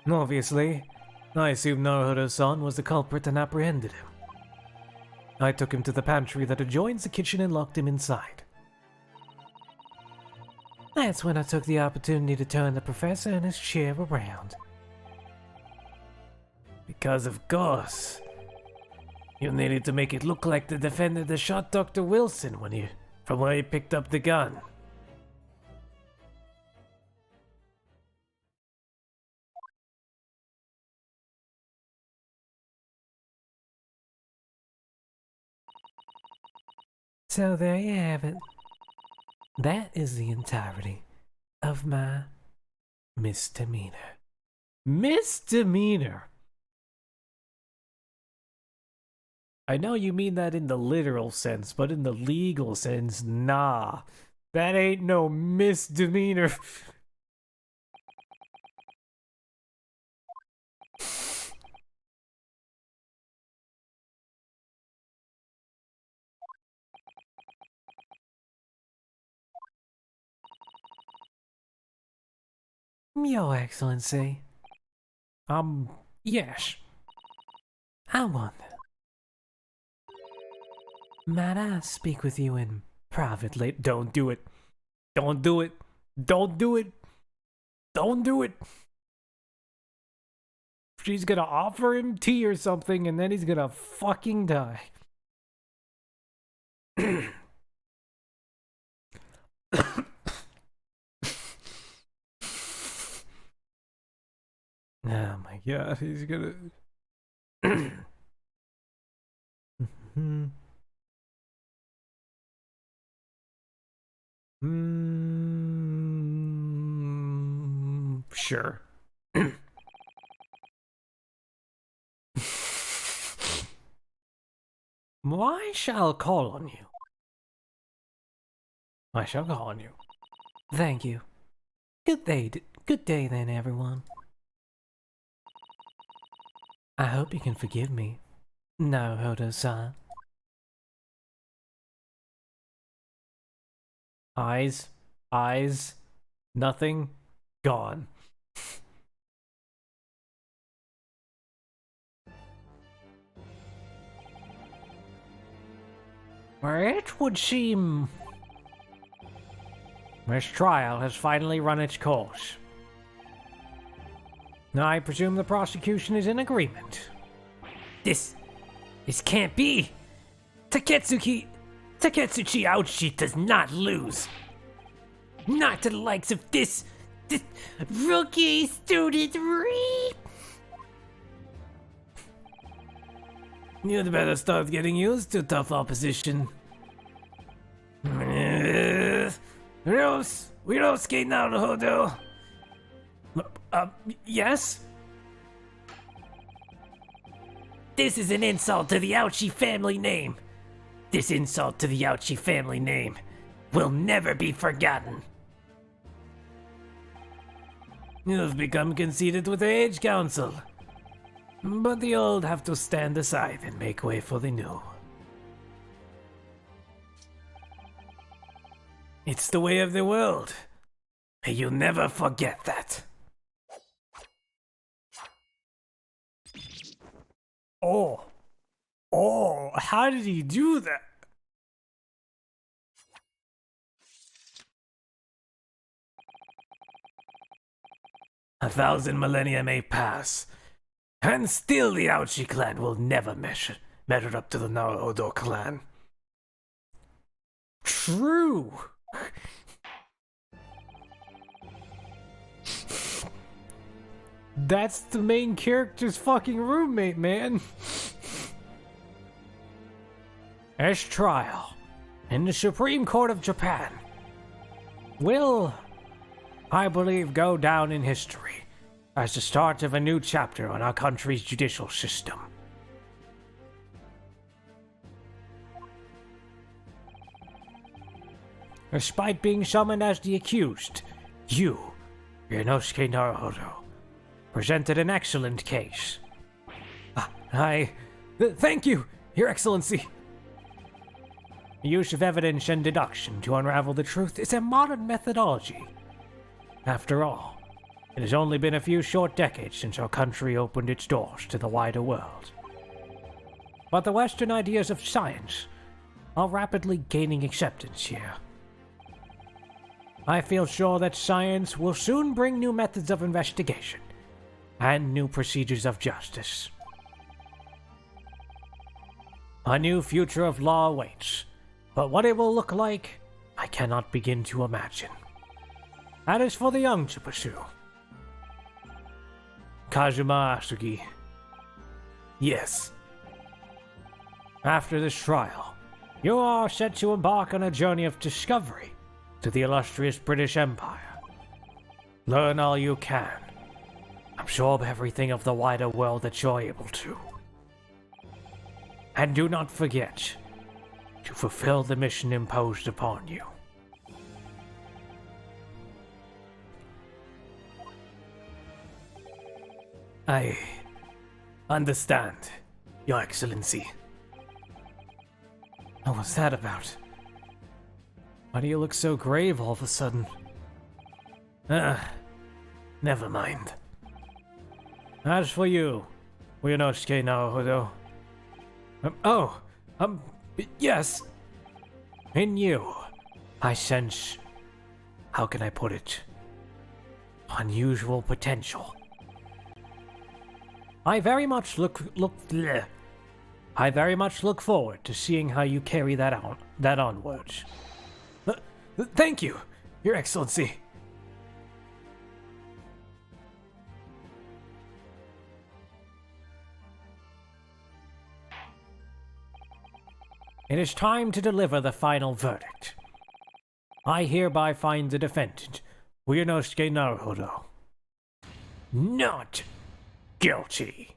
Obviously, I assumed Naruto-san was the culprit and apprehended him. I took him to the pantry that adjoins the kitchen and locked him inside. That's when I took the opportunity to turn the professor and his chair around. Because of course, you needed to make it look like the defendant that shot Dr. Wilson from where he picked up the gun. So there you have it. That is the entirety of my misdemeanor. Misdemeanor? I know you mean that in the literal sense, but in the legal sense, nah. That ain't no misdemeanor. Your Excellency. Yes. I wonder. Might I speak with you in private later? Don't do it. Don't do it. Don't do it. Don't do it. She's gonna offer him tea or something and then he's gonna fucking die. Oh my god, he's gonna... Sure. I shall call on you. I shall call on you. Thank you. Good day then, everyone. I hope you can forgive me, Naruto-san. Eyes, nothing, gone. It would seem this trial has finally run its course. I presume the prosecution is in agreement. This can't be. Taketsuchi Aoshi does not lose. Not to the likes of this rookie student Reap. You'd better start getting used to tough opposition. We don't skate now, Hodo. Yes? This is an insult to the Aoshi family name. This insult to the Aoshi family name will never be forgotten. You've become conceited with the age council. But the old have to stand aside and make way for the new. It's the way of the world. May you never forget that. Oh, how did he do that? 1,000 millennia may pass, and still the Aochi clan will never measure up to the Naruhodo clan. True. That's the main character's fucking roommate, man. This trial in the Supreme Court of Japan will, I believe, go down in history as the start of a new chapter on our country's judicial system. Despite being summoned as the accused, you, Inosuke Naruhodo, presented an excellent case. Thank you, Your Excellency. The use of evidence and deduction to unravel the truth is a modern methodology. After all, it has only been a few short decades since our country opened its doors to the wider world. But the Western ideas of science are rapidly gaining acceptance here. I feel sure that science will soon bring new methods of investigation and new procedures of justice. A new future of law awaits, but what it will look like, I cannot begin to imagine. That is for the young to pursue. Kazuma Asugi. Yes. After this trial, you are set to embark on a journey of discovery to the illustrious British Empire. Learn all you can. Absorb everything of the wider world that you're able to. And do not forget to fulfill the mission imposed upon you. I understand, Your Excellency. What was that about? Why do you look so grave all of a sudden? Never mind. As for you, Inosuke Naruhodo, Yes. in you, I sense, how can I put it, unusual potential. I very much look forward to seeing how you carry that onwards. Thank you, Your Excellency. It is time to deliver the final verdict. I hereby find the defendant, Inosuke Naruhodo, not guilty.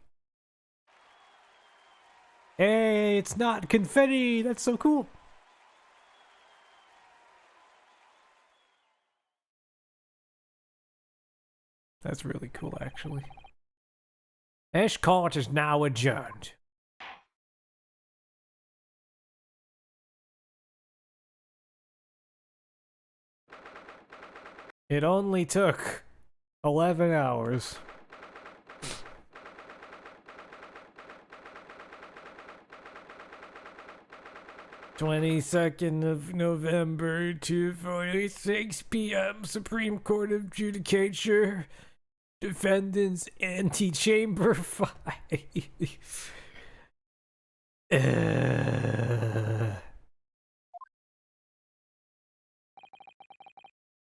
Hey, it's not confetti. That's so cool. That's really cool, actually. This court is now adjourned. It only took 11 hours. November 2:46 p.m. Supreme Court of Judicature. Defendant's antechamber 5.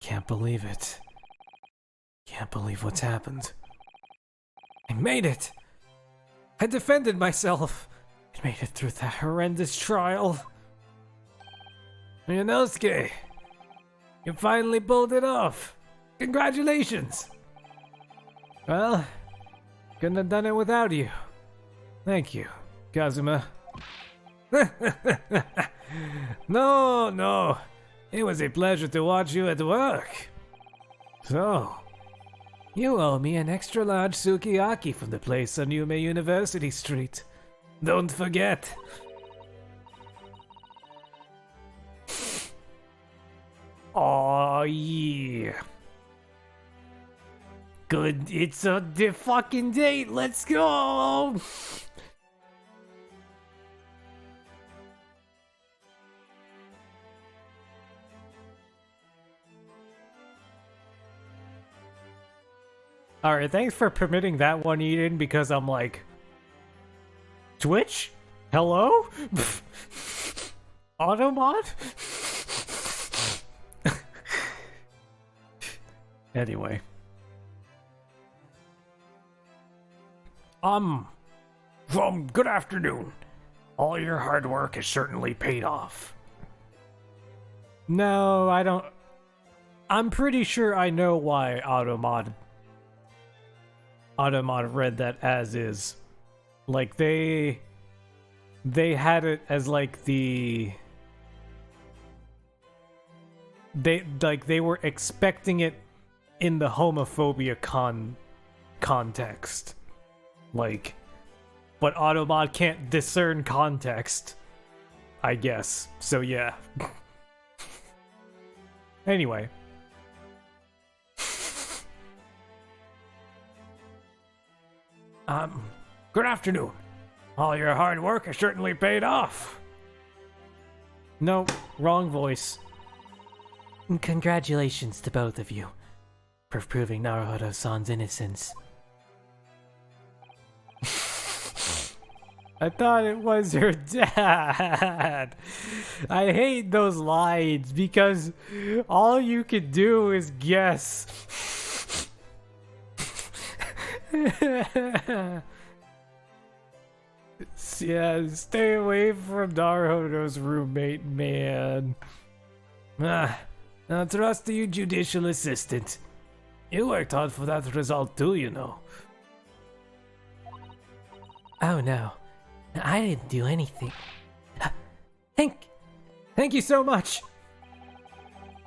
Can't believe it. Can't believe what's happened. I made it! I defended myself! I made it through that horrendous trial. Inosuke, you finally pulled it off. Congratulations! Well, couldn't have done it without you. Thank you, Kazuma. No. It was a pleasure to watch you at work. So, you owe me an extra large sukiyaki from the place on Yume University Street. Don't forget. Oh yeah. Good, it's a fucking date. Let's go. Alright, thanks for permitting that one, Eden, because I'm like... Twitch? Hello? Automod? Anyway. Good afternoon. All your hard work has certainly paid off. No, I don't... I'm pretty sure I know why Automod read that as is. Like, they had it as, like, they were expecting it in the homophobia context. Like, but Automod can't discern context, I guess. So yeah. Anyway. Good afternoon. All your hard work has certainly paid off. No, wrong voice. Congratulations to both of you for proving Naruhodo-san's innocence. I thought it was her dad. I hate those lines because all you can do is guess. Yeah, stay away from Naruhodo's roommate, man. Now trust to you, judicial assistant. You worked hard for that result too, you know. Oh no, I didn't do anything. Thank you so much.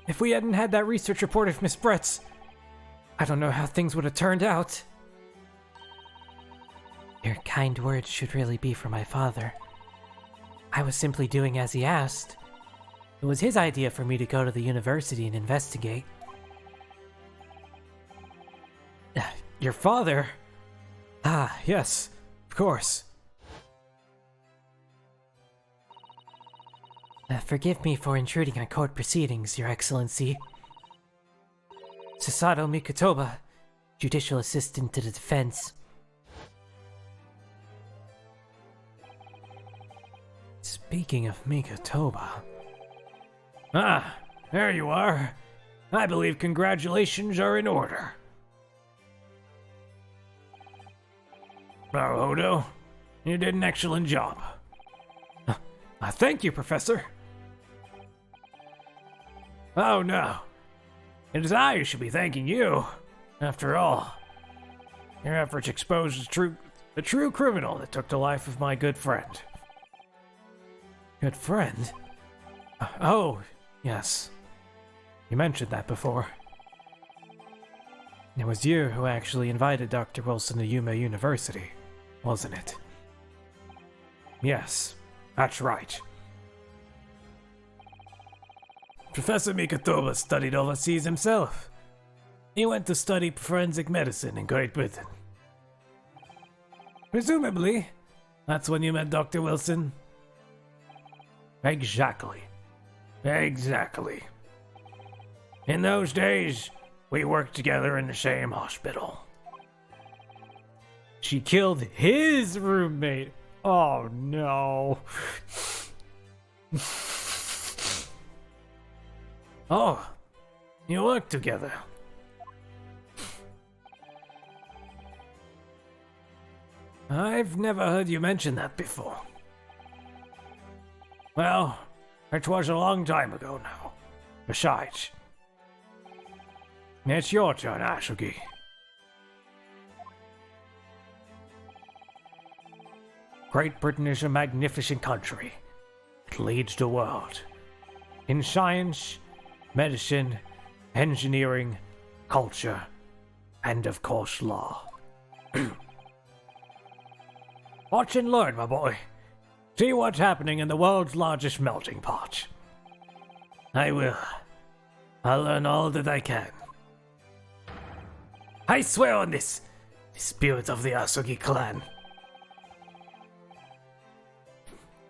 If we hadn't had that research report of Miss Brett's, I don't know how things would have turned out. Your kind words should really be for my father. I was simply doing as he asked. It was his idea for me to go to the university and investigate. Your father? Ah, yes, of course. Forgive me for intruding on court proceedings, Your Excellency. Susato Mikotoba, Judicial Assistant to the Defense. Speaking of Mikotoba... Ah, there you are. I believe congratulations are in order. Naruhodo, you did an excellent job. Thank you, Professor. Oh no, it is I who should be thanking you. After all, your efforts exposed the true criminal that took the life of my good friend. Good friend? Oh, yes. You mentioned that before. It was you who actually invited Dr. Wilson to Yuma University, wasn't it? Yes, that's right. Professor Mikotoba studied overseas himself. He went to study forensic medicine in Great Britain. Presumably, that's when you met Dr. Wilson. Exactly. Exactly. In those days, we worked together in the same hospital. She killed his roommate. Oh no. Oh, you worked together. I've never heard you mention that before. Well, it was a long time ago now. Besides, it's your turn, Asugi. Great Britain is a magnificent country. It leads the world. In science, medicine, engineering, culture, and of course law. Watch and learn, my boy. See what's happening in the world's largest melting pot. I will. I'll learn all that I can. I swear on this, the spirit of the Asugi clan.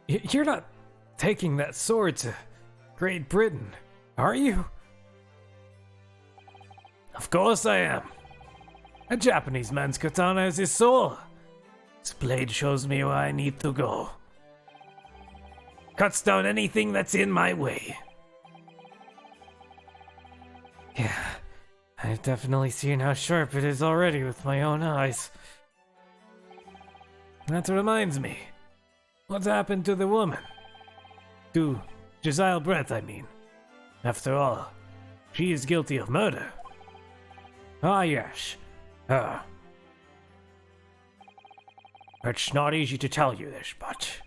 You're not taking that sword to Great Britain, are you? Of course I am. A Japanese man's katana is his soul. This blade shows me where I need to go. Cuts down anything that's in my way. Yeah, I've definitely seen how sharp it is already with my own eyes. That reminds me. What happened to the woman? To Giselle Brett, I mean. After all, she is guilty of murder. Ah, yes. Her. It's not easy to tell you this, but...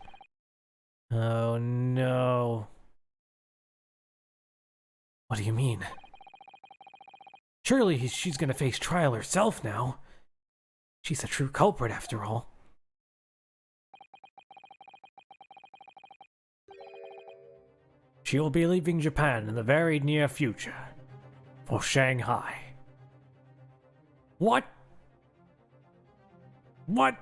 Oh no. What do you mean? Surely she's gonna face trial herself now. She's a true culprit after all. She will be leaving Japan in the very near future. For Shanghai. What? What?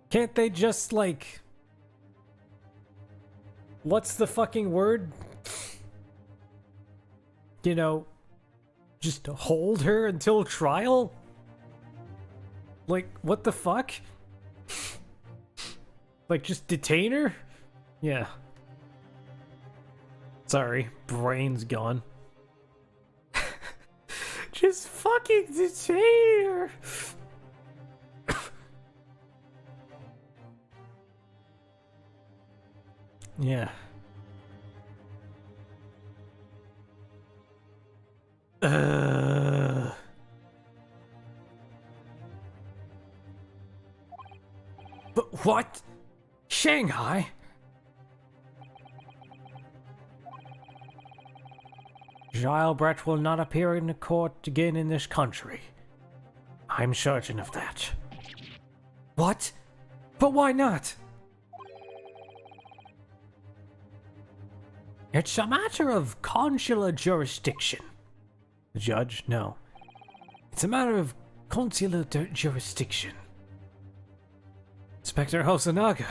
Can't they just, like... What's the fucking word? You know, just hold her until trial? Like, what the fuck? Like, just detain her? Yeah. Sorry, brain's gone. Just fucking detain her! Yeah. But what? Shanghai? Giselle Brett will not appear in the court again in this country. I'm certain of that. What? But why not? It's a matter of consular jurisdiction. The judge, no. It's a matter of consular jurisdiction. Inspector Hosonaga.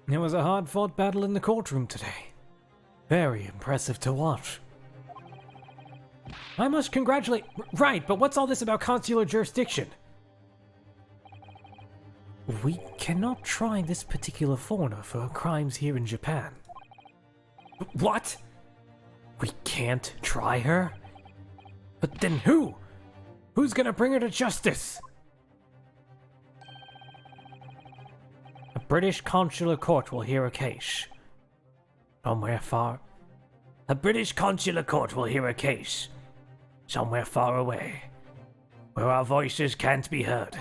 It was a hard-fought battle in the courtroom today. Very impressive to watch. I must congratulate... Right, but what's all this about consular jurisdiction? We cannot try this particular foreigner for her crimes here in Japan. What? We can't try her? But then who? Who's gonna bring her to justice? A British consular court will hear a case. Somewhere far... A British consular court will hear a case. Somewhere far away. Where our voices can't be heard.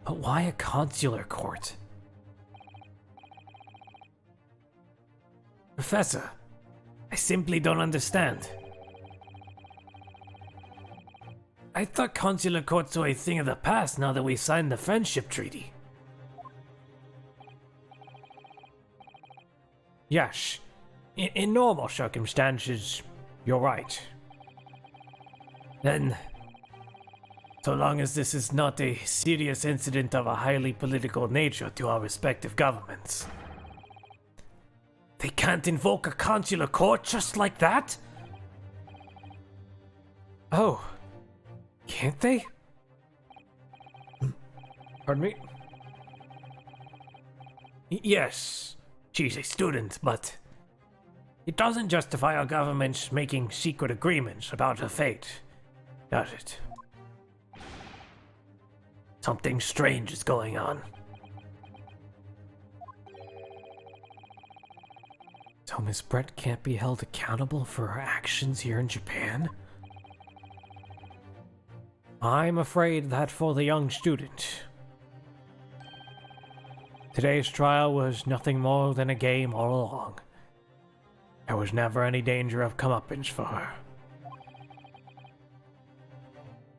But why a consular court? Professor, I simply don't understand. I thought consular courts were a thing of the past now that we signed the friendship treaty. Yes, in normal circumstances, you're right. Then, so long as this is not a serious incident of a highly political nature to our respective governments, they can't invoke a consular court just like that? Oh, can't they? Pardon me? Yes, she's a student, but it doesn't justify our government making secret agreements about her fate, does it? Something strange is going on. So Miss Brett can't be held accountable for her actions here in Japan? I'm afraid that for the young student, today's trial was nothing more than a game all along. There was never any danger of comeuppance for her.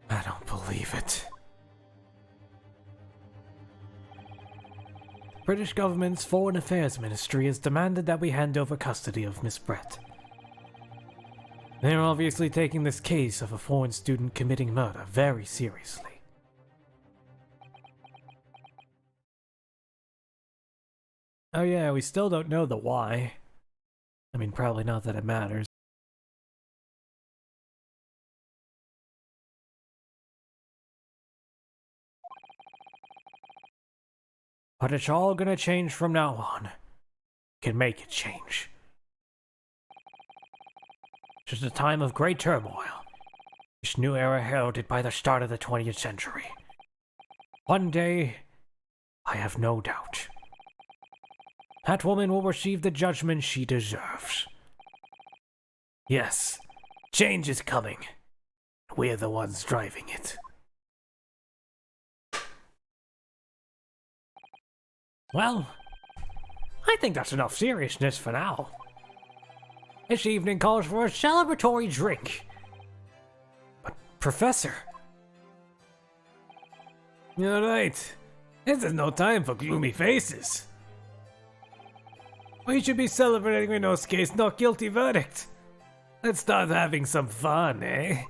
I don't believe it. The British government's Foreign Affairs Ministry has demanded that we hand over custody of Miss Brett. They're obviously taking this case of a foreign student committing murder very seriously. Oh yeah, we still don't know the why. I mean, probably not that it matters. But it's all gonna change from now on. Can make it change. Just a time of great turmoil. This new era heralded by the start of the 20th century. One day, I have no doubt, that woman will receive the judgment she deserves. Yes, change is coming. We're the ones driving it. Well, I think that's enough seriousness for now. This evening calls for a celebratory drink. But, Professor... You're right. This is no time for gloomy faces. We should be celebrating Renault's case not guilty verdict. Let's start having some fun, eh?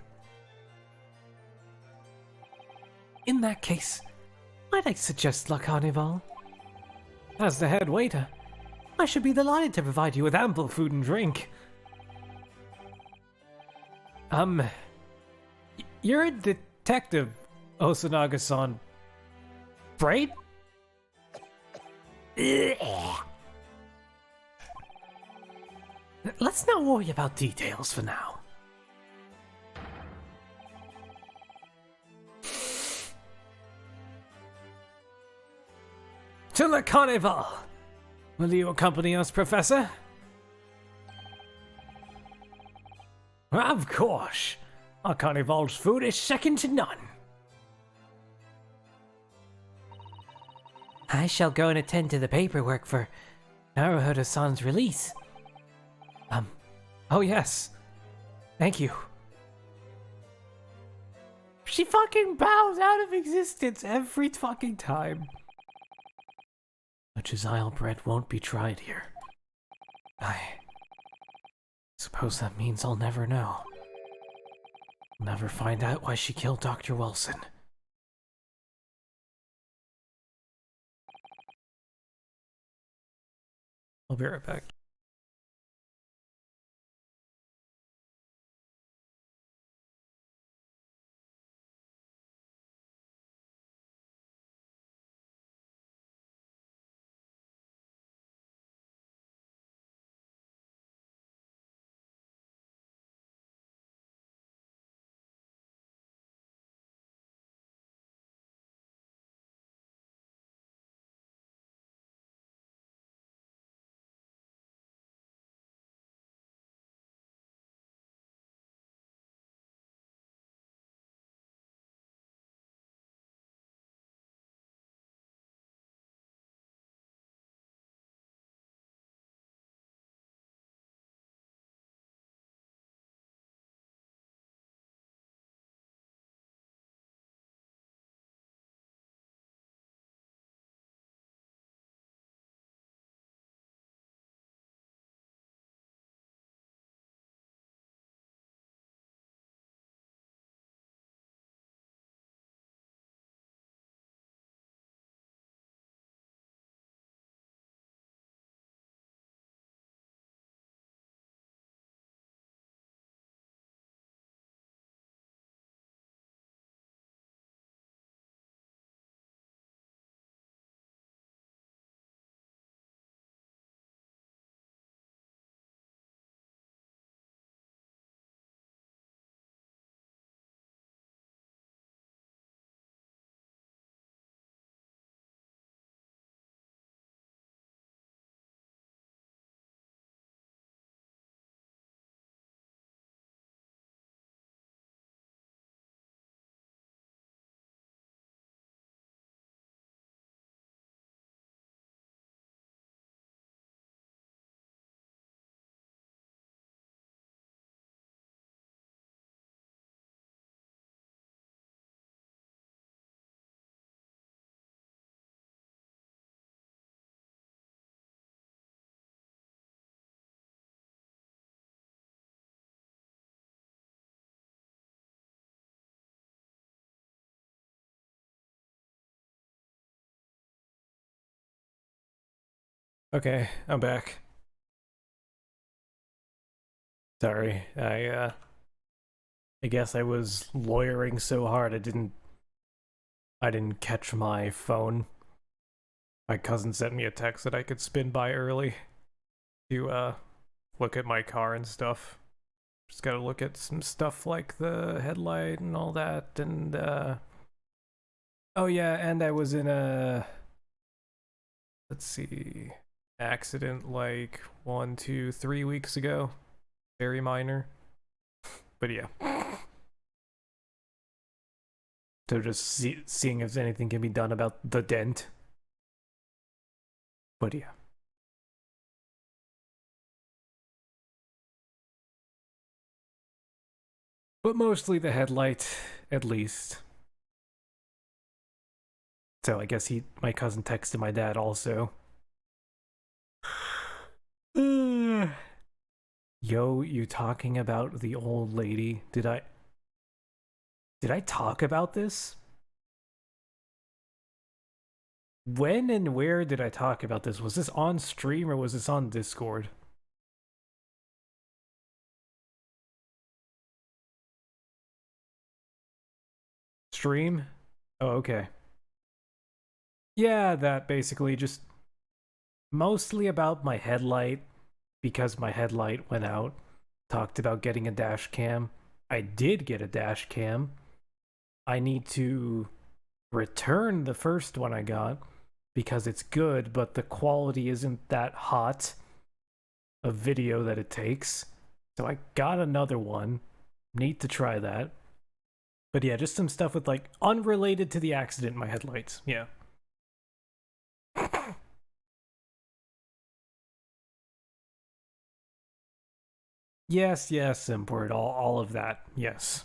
In that case, I'd suggest La Carnival. As the head waiter, I should be delighted to provide you with ample food and drink. You're a detective, Osanaga-san. Right? Let's not worry about details for now. To the carnival! Will you accompany us, Professor? Of course. Our carnival's food is second to none. I shall go and attend to the paperwork for Naruhodo-san's release. Oh yes. Thank you. She fucking bows out of existence every fucking time. Much as Islebred won't be tried here. I suppose that means I'll never know. Never find out why she killed Dr. Wilson. I'll be right back. Okay, I'm back. Sorry, I guess I was lawyering so hard I didn't catch my phone. My cousin sent me a text that I could spin by early to look at my car and stuff. Just gotta look at some stuff like the headlight and all that, and oh yeah, and I was in a, let's see, accident like 1, 2, 3 weeks ago. Very minor. But yeah. So just seeing if anything can be done about the dent. But yeah. But mostly the headlight, at least. So I guess my cousin texted my dad also. Yo, you talking about the old lady? Did I talk about this? When and where did I talk about this? Was this on stream or was this on Discord? Stream? Oh, okay. Yeah, that basically just mostly about my headlight, because my headlight went out. Talked about getting a dash cam. I did get a dash cam. I need to return the first one I got because it's good, but the quality isn't that hot of video that it takes. So I got another one. Need to try that. But yeah, just some stuff with like unrelated to the accident in my headlights. Yeah. Yes, import, all of that. Yes.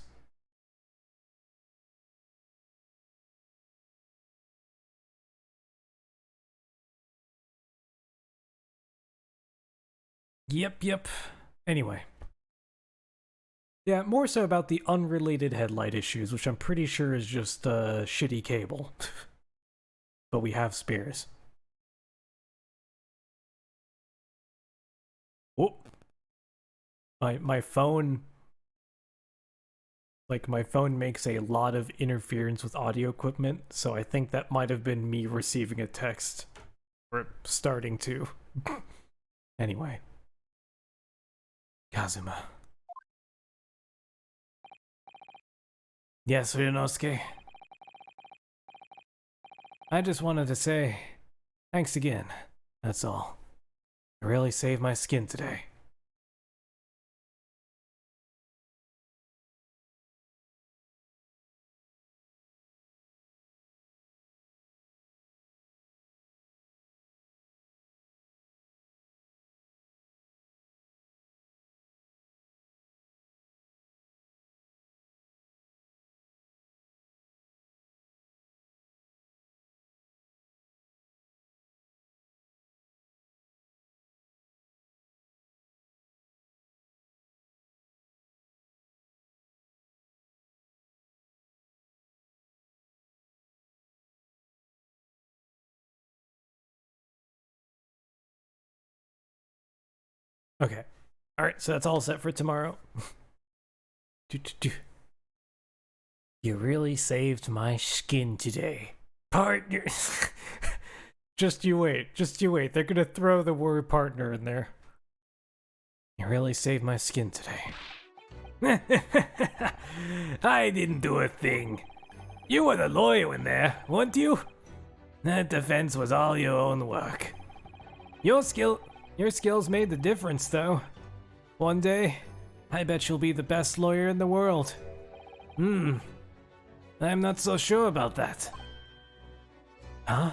Yep. Anyway. Yeah, more so about the unrelated headlight issues, which I'm pretty sure is just a shitty cable. But we have spares. Oh. My phone... Like, my phone makes a lot of interference with audio equipment, so I think that might have been me receiving a text. Or starting to. Anyway. Kazuma. Yes, Ryunosuke. I just wanted to say, thanks again. That's all. I really saved my skin today. Okay. Alright, so that's all set for tomorrow. You really saved my skin today. Partner! Just you wait. They're gonna throw the word partner in there. You really saved my skin today. I didn't do a thing. You were the lawyer in there, weren't you? That defense was all your own work. Your skills made the difference, though. One day, I bet you'll be the best lawyer in the world. I'm not so sure about that. Huh?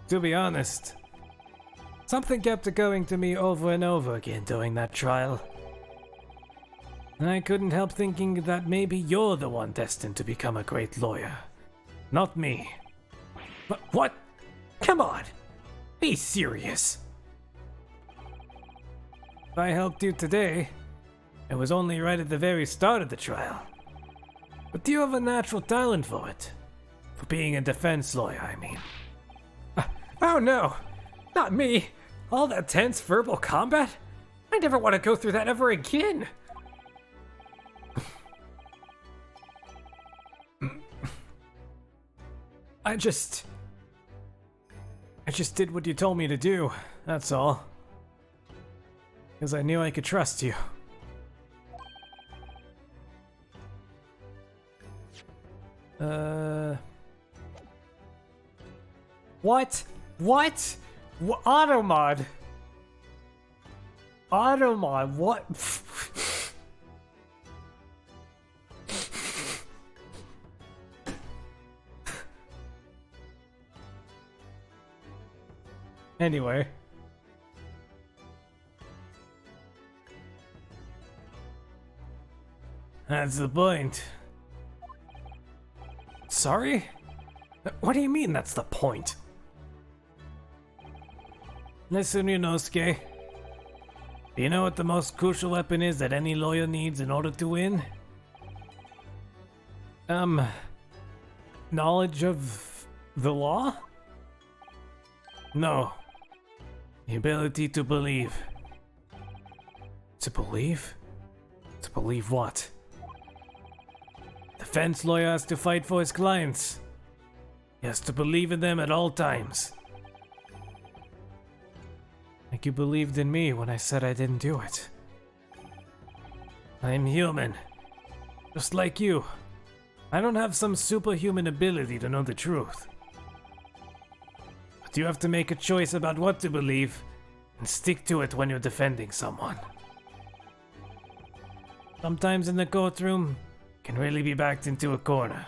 To be honest, something kept occurring to me over and over again during that trial. And I couldn't help thinking that maybe you're the one destined to become a great lawyer. Not me. But what? Come on! Be serious! If I helped you today, it was only right at the very start of the trial. But do you have a natural talent for it? For being a defense lawyer, I mean. Oh no, not me. All that tense verbal combat? I never want to go through that ever again. I just did what you told me to do, that's all. Because I knew I could trust you. What? What? Automod? Automod, what? Anyway. That's the point. Sorry? What do you mean that's the point? Listen, Yunosuke. Do you know what the most crucial weapon is that any lawyer needs in order to win? Knowledge of the law? No. The ability to believe. To believe? To believe what? Defense lawyer has to fight for his clients. He has to believe in them at all times. Like you believed in me when I said I didn't do it. I'm human. Just like you. I don't have some superhuman ability to know the truth. But you have to make a choice about what to believe and stick to it when you're defending someone. Sometimes in the courtroom, you can really be backed into a corner.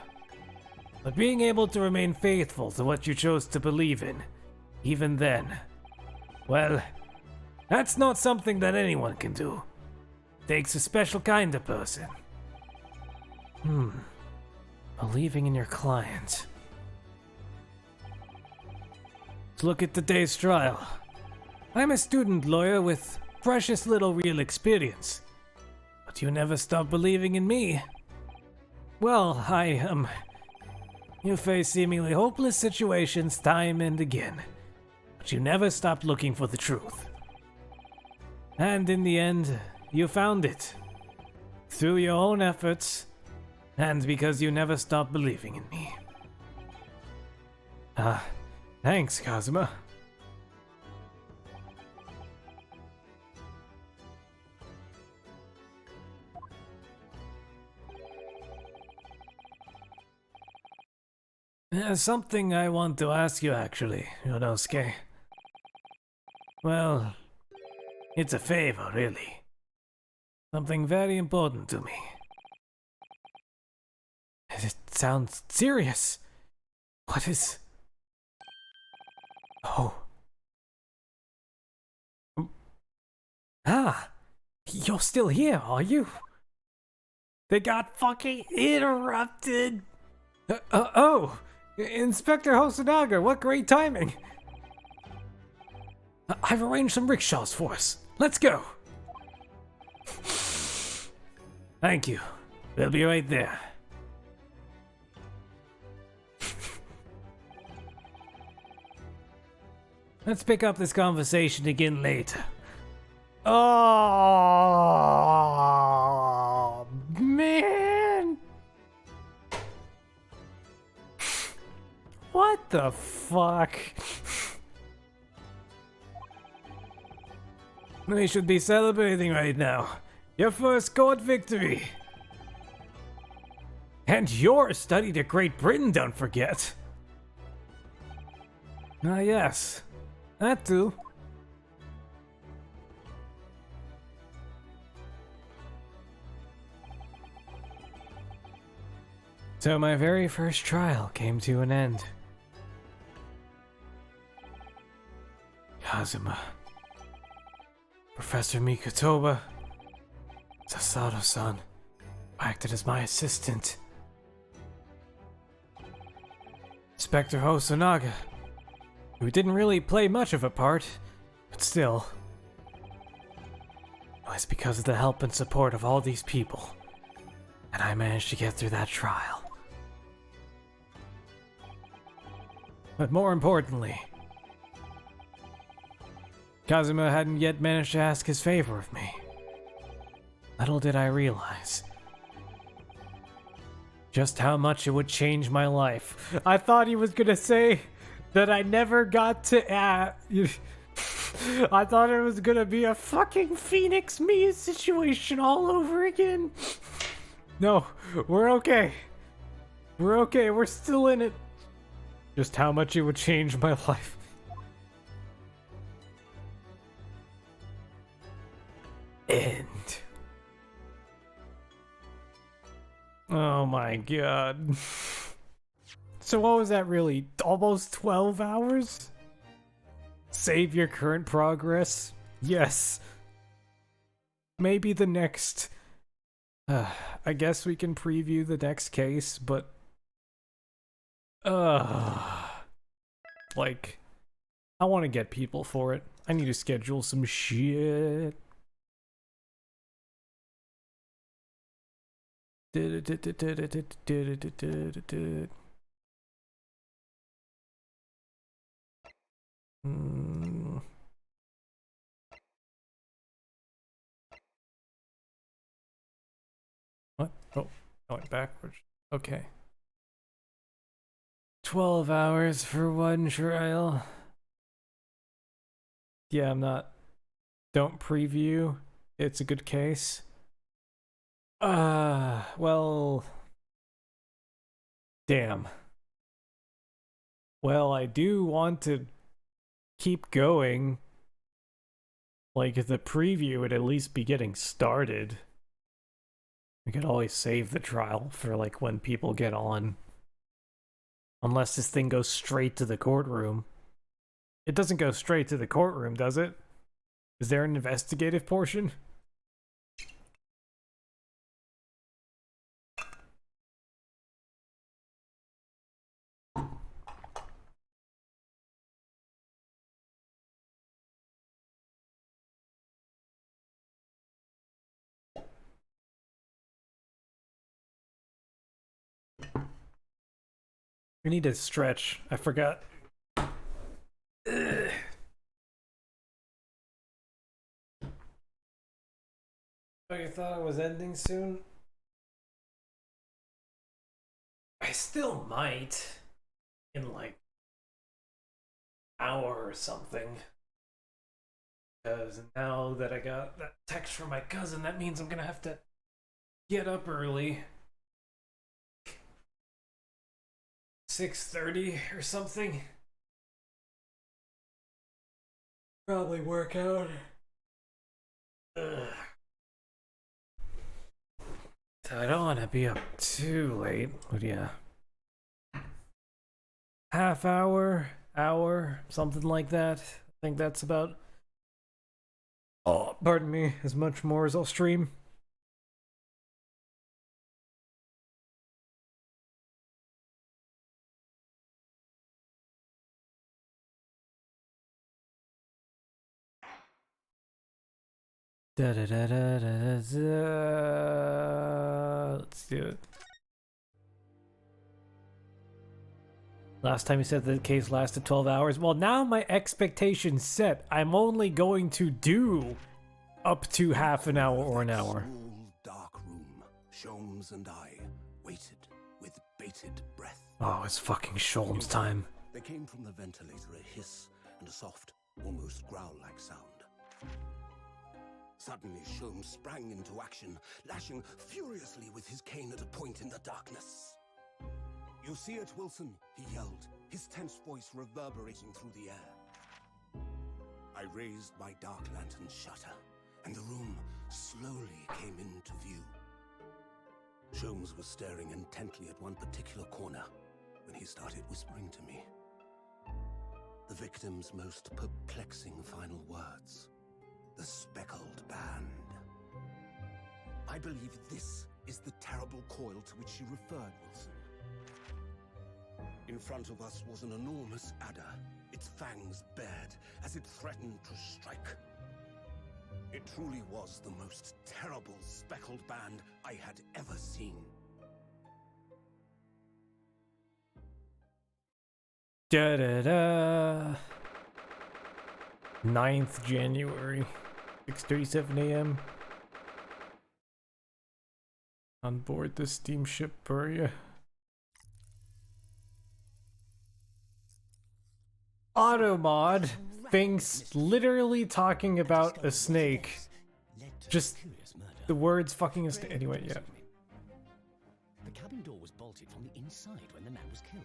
But being able to remain faithful to what you chose to believe in, even then, well, that's not something that anyone can do. It takes a special kind of person. Believing in your client. Let's look at today's trial. I'm a student lawyer with precious little real experience. But you never stop believing in me. Well, you face seemingly hopeless situations time and again. But you never stopped looking for the truth. And in the end, you found it. Through your own efforts, and because you never stopped believing in me. Thanks, Kazuma. There's something I want to ask you actually, Yonosuke. Well, it's a favor, really. Something very important to me. It sounds serious. What is... Oh. You're still here, are you? They got fucking interrupted. Inspector Hosonaga, what great timing. I've arranged some rickshaws for us. Let's go. Thank you. We'll be right there. Let's pick up this conversation again later. Oh, man. What the fuck? We should be celebrating right now. Your first court victory. And your study to Great Britain, don't forget. Ah, yes. That too. So my very first trial came to an end. Kazuma. Professor Mikotoba. Sasato-san acted as my assistant. Inspector Hosonaga, who didn't really play much of a part, but still. It was because of the help and support of all these people that I managed to get through that trial. But more importantly, Kazuma hadn't yet managed to ask his favor of me. Little did I realize just how much it would change my life. I thought he was gonna say that I never got to I thought it was gonna be a fucking Phoenix Mia situation all over again. No, we're okay. We're okay, we're still in it. Just how much it would change my life. End. Oh my god. So what was that really? Almost 12 hours? Save your current progress? Yes. Maybe the next... I guess we can preview the next case, but... Like... I want to get people for it. I need to schedule some shit. What? Oh, I went backwards. Okay. 12 hours for one trial. Yeah, I'm not. Don't preview. It's a good case. Well. Damn. Well, I do want to keep going. Like, the preview would at least be getting started. We could always save the trial for, like, when people get on. Unless this thing goes straight to the courtroom. It doesn't go straight to the courtroom, does it? Is there an investigative portion? We need to stretch. I forgot. Ugh. Oh, you thought it was ending soon? I still might. In like an hour or something. Because now that I got that text from my cousin, that means I'm gonna have to get up early. 6:30 or something. Probably work out. Ugh. So I don't want to be up too late, but yeah. Half hour, something like that. I think that's about, oh, pardon me, as much more as I'll stream. Let's do it. Last time you said the case lasted 12 hours. Well, now my expectation's set. I'm only going to do up to half an hour or an hour. Small, dark room. Sholmes and I waited with bated breath. Oh, it's fucking Sholmes time. There came from the ventilator a hiss and a soft, almost growl-like sound. Suddenly, Sholmes sprang into action, lashing furiously with his cane at a point in the darkness. "You see it, Wilson?" he yelled, his tense voice reverberating through the air. I raised my dark lantern shutter, and the room slowly came into view. Sholmes was staring intently at one particular corner when he started whispering to me. The victim's most perplexing final words. The speckled band. I believe this is the terrible coil to which you referred, Wilson. In front of us was an enormous adder, its fangs bared as it threatened to strike. It truly was the most terrible speckled band I had ever seen. Da da da. 9th January, 6:37 a.m. On board the steamship Buria. Automod thinks literally talking about a snake. Just the words fucking a snake. Anyway, yeah. The cabin door was bolted from the inside when the man was killed.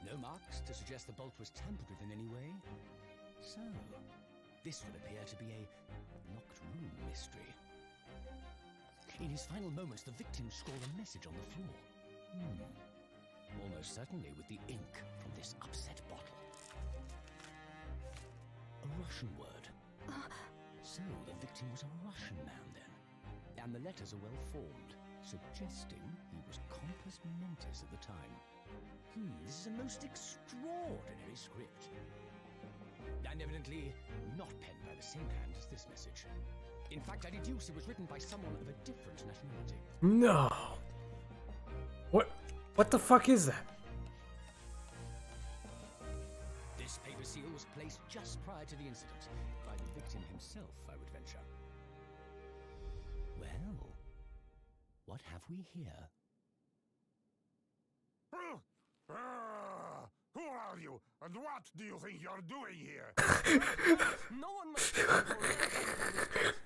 No marks to suggest the bolt was tampered with in any way. So, this would appear to be a locked room mystery. In his final moments, the victim scrawled a message on the floor. Almost certainly with the ink from this upset bottle. A Russian word. So the victim was a Russian man then. And the letters are well formed, suggesting he was compos mentis at the time. This is a most extraordinary script. And evidently not penned by the same hand as this message. In fact, I deduce it was written by someone of a different nationality. No. What the fuck is that? This paper seal was placed just prior to the incident by the victim himself, I would venture. Well, what have we here? Who are you, and what do you think you're doing here? No one must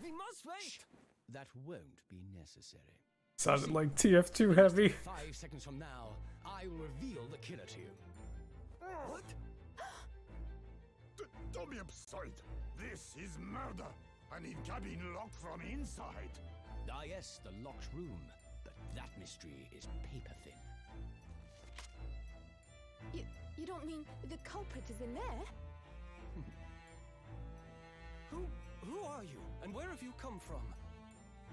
We must wait! That won't be necessary. Sounded like TF2 heavy. 5 seconds from now, I will reveal the killer to you. What? Don't be absurd. This is murder. An cabin locked from inside. Ah yes, the locked room. But that mystery is paper thin. You don't mean the culprit is in there? Who are you, and where have you come from?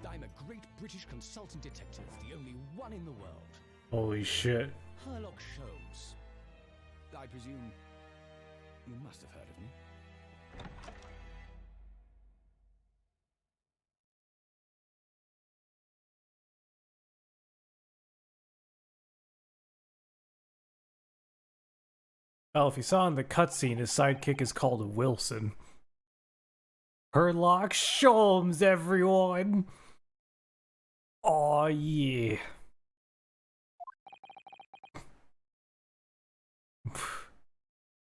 I'm a great British consultant detective, the only one in the world. Holy shit. Herlock Sholmes. I presume you must have heard of me. Well, if you saw in the cutscene, his sidekick is called Wilson. Herlock Sholmes, everyone! Aw, yeah.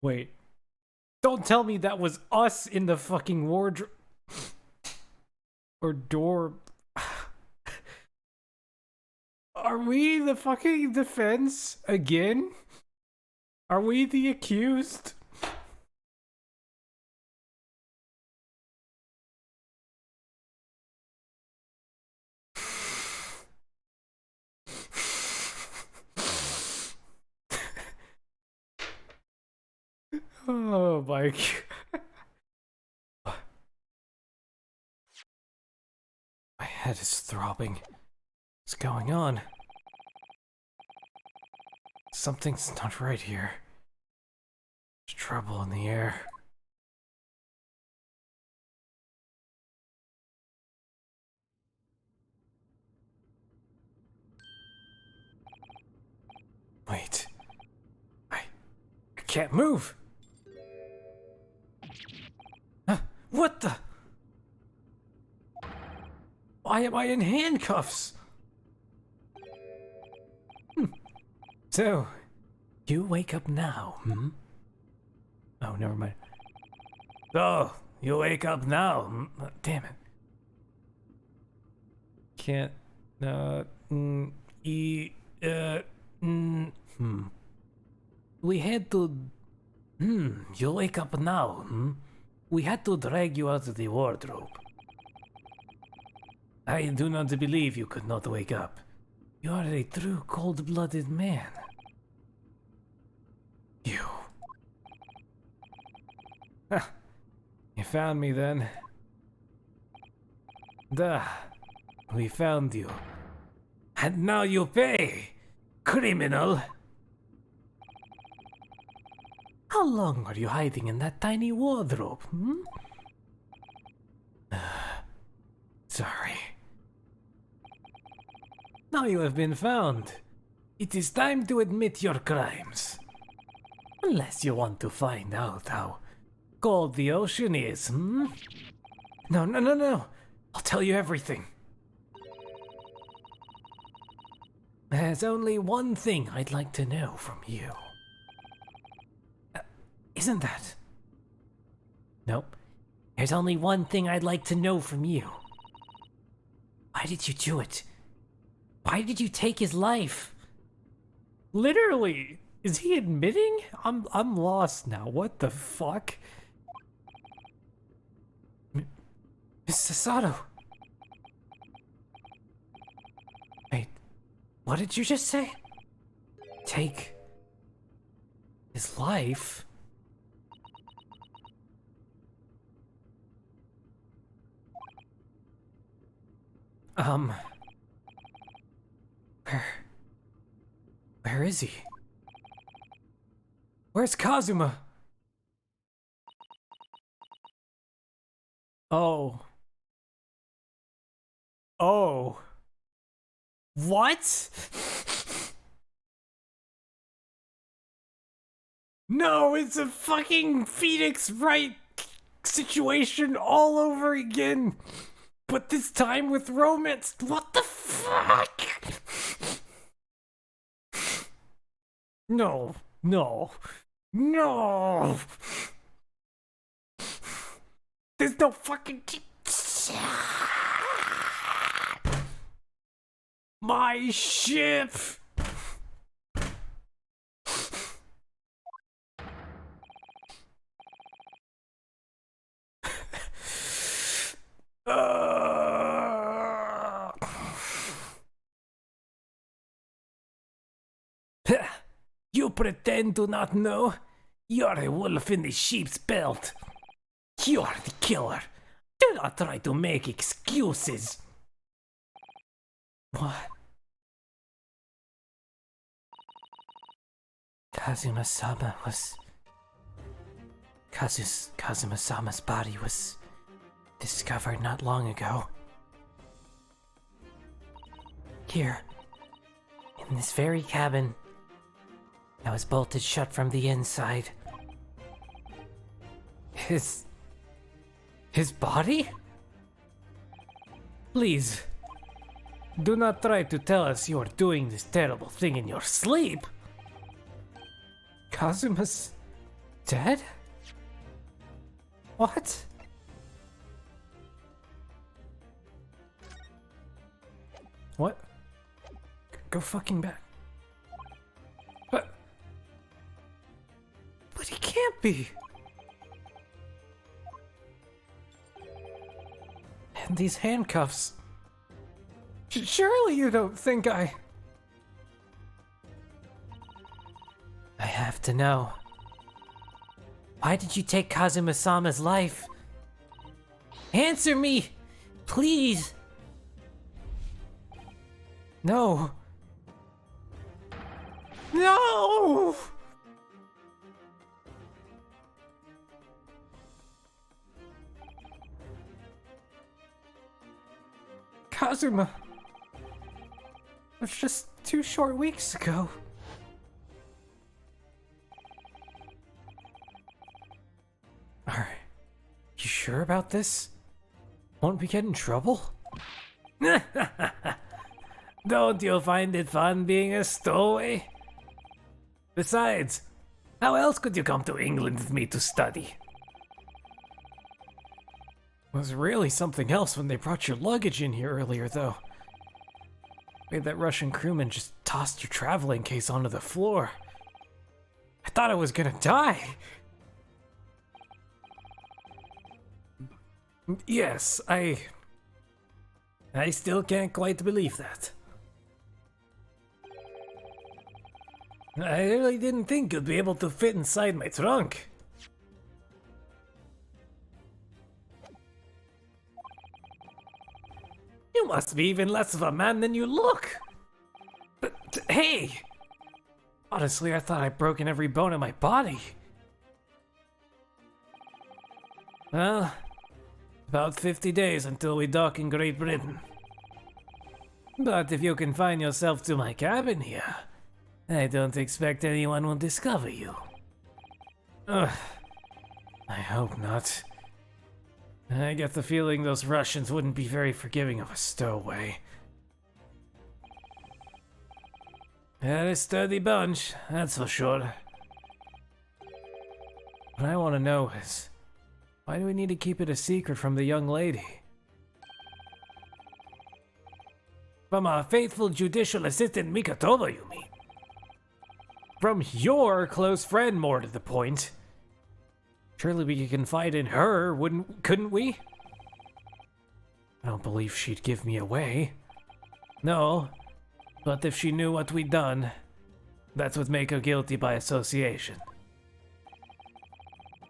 Wait. Don't tell me that was us in the fucking wardrobe. Or door. Are we the fucking defense again? Are we the accused? Oh my god. My head is throbbing. What's going on? Something's not right here. There's trouble in the air. Wait. I can't move. What the? Why am I in handcuffs? So, you wake up now, Oh, never mind. So, you wake up now. Damn it. Can't, We had to, you wake up now, We had to drag you out of the wardrobe. I do not believe you could not wake up. You are a true cold-blooded man. You. You found me then. Duh. We found you. And now you pay, criminal. How long are you hiding in that tiny wardrobe, Sorry. Now you have been found. It is time to admit your crimes. Unless you want to find out how cold the ocean is, hmm? No, no, no, no. I'll tell you everything. There's only one thing I'd like to know from you. Isn't that? Nope. There's only one thing I'd like to know from you. Why did you do it? Why did you take his life? Literally. Is he admitting? I'm lost now. What the fuck? Mr. Sato. Wait. What did you just say? Take his life? Where is he? Where's Kazuma? Oh. Oh. What? No, it's a fucking Phoenix Wright situation all over again. But this time with romance. What the fuck? No, no, no. There's no fucking. My ship. You pretend to not know? You're a wolf in the sheep's belt. You're the killer. Do not try to make excuses. What? Kazuma-sama was... Kazuma-sama's body was discovered not long ago. Here, in this very cabin, I was bolted shut from the inside. His body? Please, do not try to tell us you are doing this terrible thing in your sleep. Kazuma's dead? What? What? Go fucking back. But he can't be. And these handcuffs. Surely you don't think I have to know. Why did you take Kazuma-sama's life? Answer me! Please! No! No! Kazuma! That's just 2 short weeks ago. Alright. You sure about this? Won't we get in trouble? Don't you find it fun being a stowaway? Besides, how else could you come to England with me to study? It was really something else when they brought your luggage in here earlier, though. Made that Russian crewman just tossed your traveling case onto the floor. I thought I was gonna die. Yes, I still can't quite believe that. I really didn't think you'd be able to fit inside my trunk. You must be even less of a man than you look. But, hey! Honestly, I thought I'd broken every bone in my body. Well, about 50 days until we dock in Great Britain. But if you confine yourself to my cabin here, I don't expect anyone will discover you. I hope not. I get the feeling those Russians wouldn't be very forgiving of a stowaway. They're a sturdy bunch, that's for sure. What I want to know is, why do we need to keep it a secret from the young lady? From our faithful judicial assistant Mikatova, you mean? From your close friend, more to the point. Surely we could confide in her, couldn't we? I don't believe she'd give me away. No, but if she knew what we'd done, that would make her guilty by association.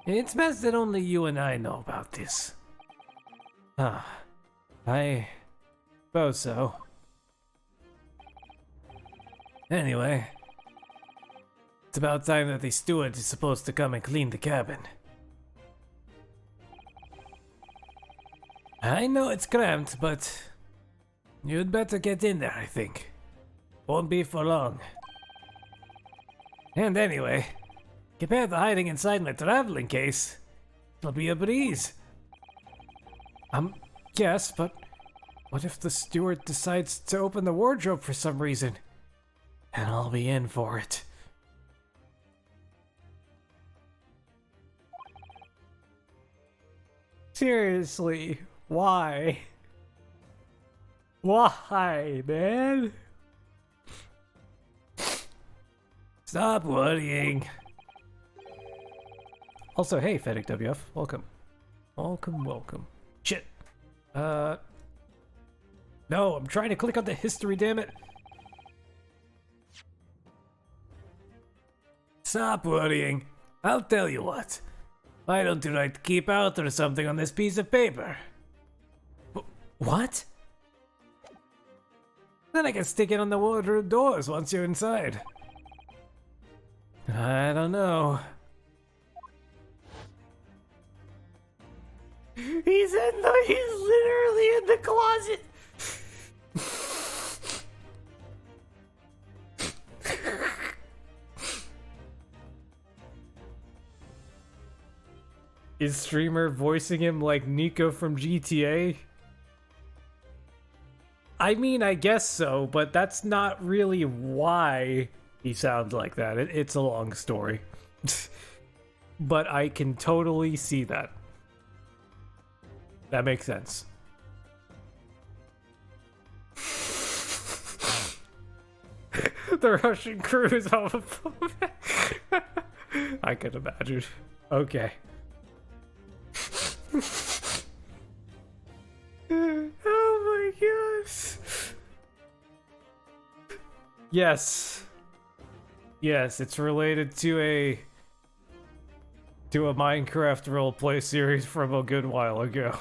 It's best that only you and I know about this. I suppose so. Anyway, it's about time that the steward is supposed to come and clean the cabin. I know it's cramped, but you'd better get in there, I think. Won't be for long. And anyway, compared to hiding inside my traveling case, it'll be a breeze. Yes, but what if the steward decides to open the wardrobe for some reason? And I'll be in for it. Seriously, why? Why, man? Stop worrying. Also, hey, Fennec WF, welcome. Welcome. Shit. No, I'm trying to click on the history, damn it. Stop worrying. I'll tell you what. Why don't you write keep out or something on this piece of paper? What? Then I can stick it on the wardrobe doors once you're inside. I don't know. He's literally in the closet. Is streamer voicing him like Nico from GTA? I mean, I guess so, but that's not really why he sounds like that. It's a long story. But I can totally see that. That makes sense. The Russian crew is homophobic. I can imagine. Okay. Oh my gosh. Yes. Yes, it's related to a Minecraft roleplay series from a good while ago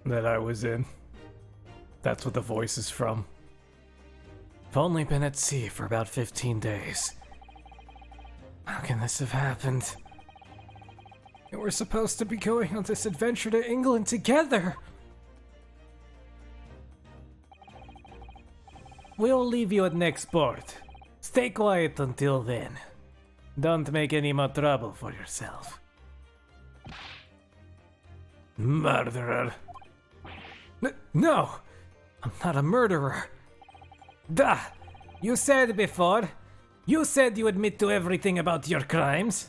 that I was in. That's what the voice is from. I've only been at sea for about 15 days. How can this have happened? And we're supposed to be going on this adventure to England together! We'll leave you at next port. Stay quiet until then. Don't make any more trouble for yourself. Murderer. No! I'm not a murderer. Duh! You said before. You said you admit to everything about your crimes.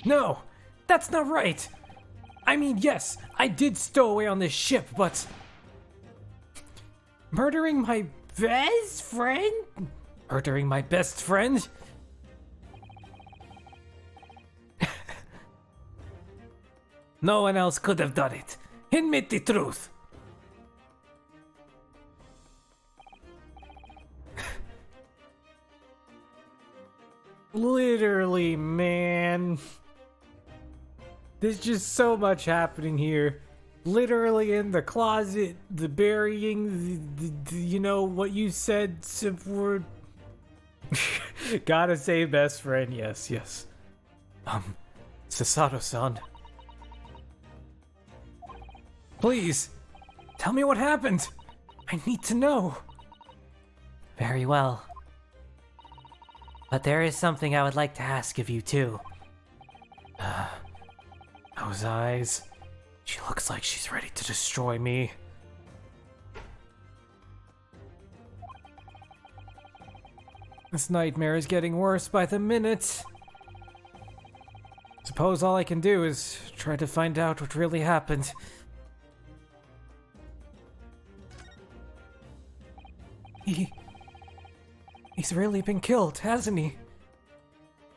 No! That's not right! I mean, yes, I did stow away on this ship, but... Murdering my best friend? Murdering my best friend? No one else could have done it. Admit the truth. Literally, man. There's just so much happening here. Literally in the closet, the burying, the you know, what you said, word. Gotta say best friend, yes. Sasato-san. Please, tell me what happened. I need to know. Very well. But there is something I would like to ask of you too. Those eyes. She looks like she's ready to destroy me. This nightmare is getting worse by the minute. Suppose all I can do is try to find out what really happened. He's really been killed, hasn't he?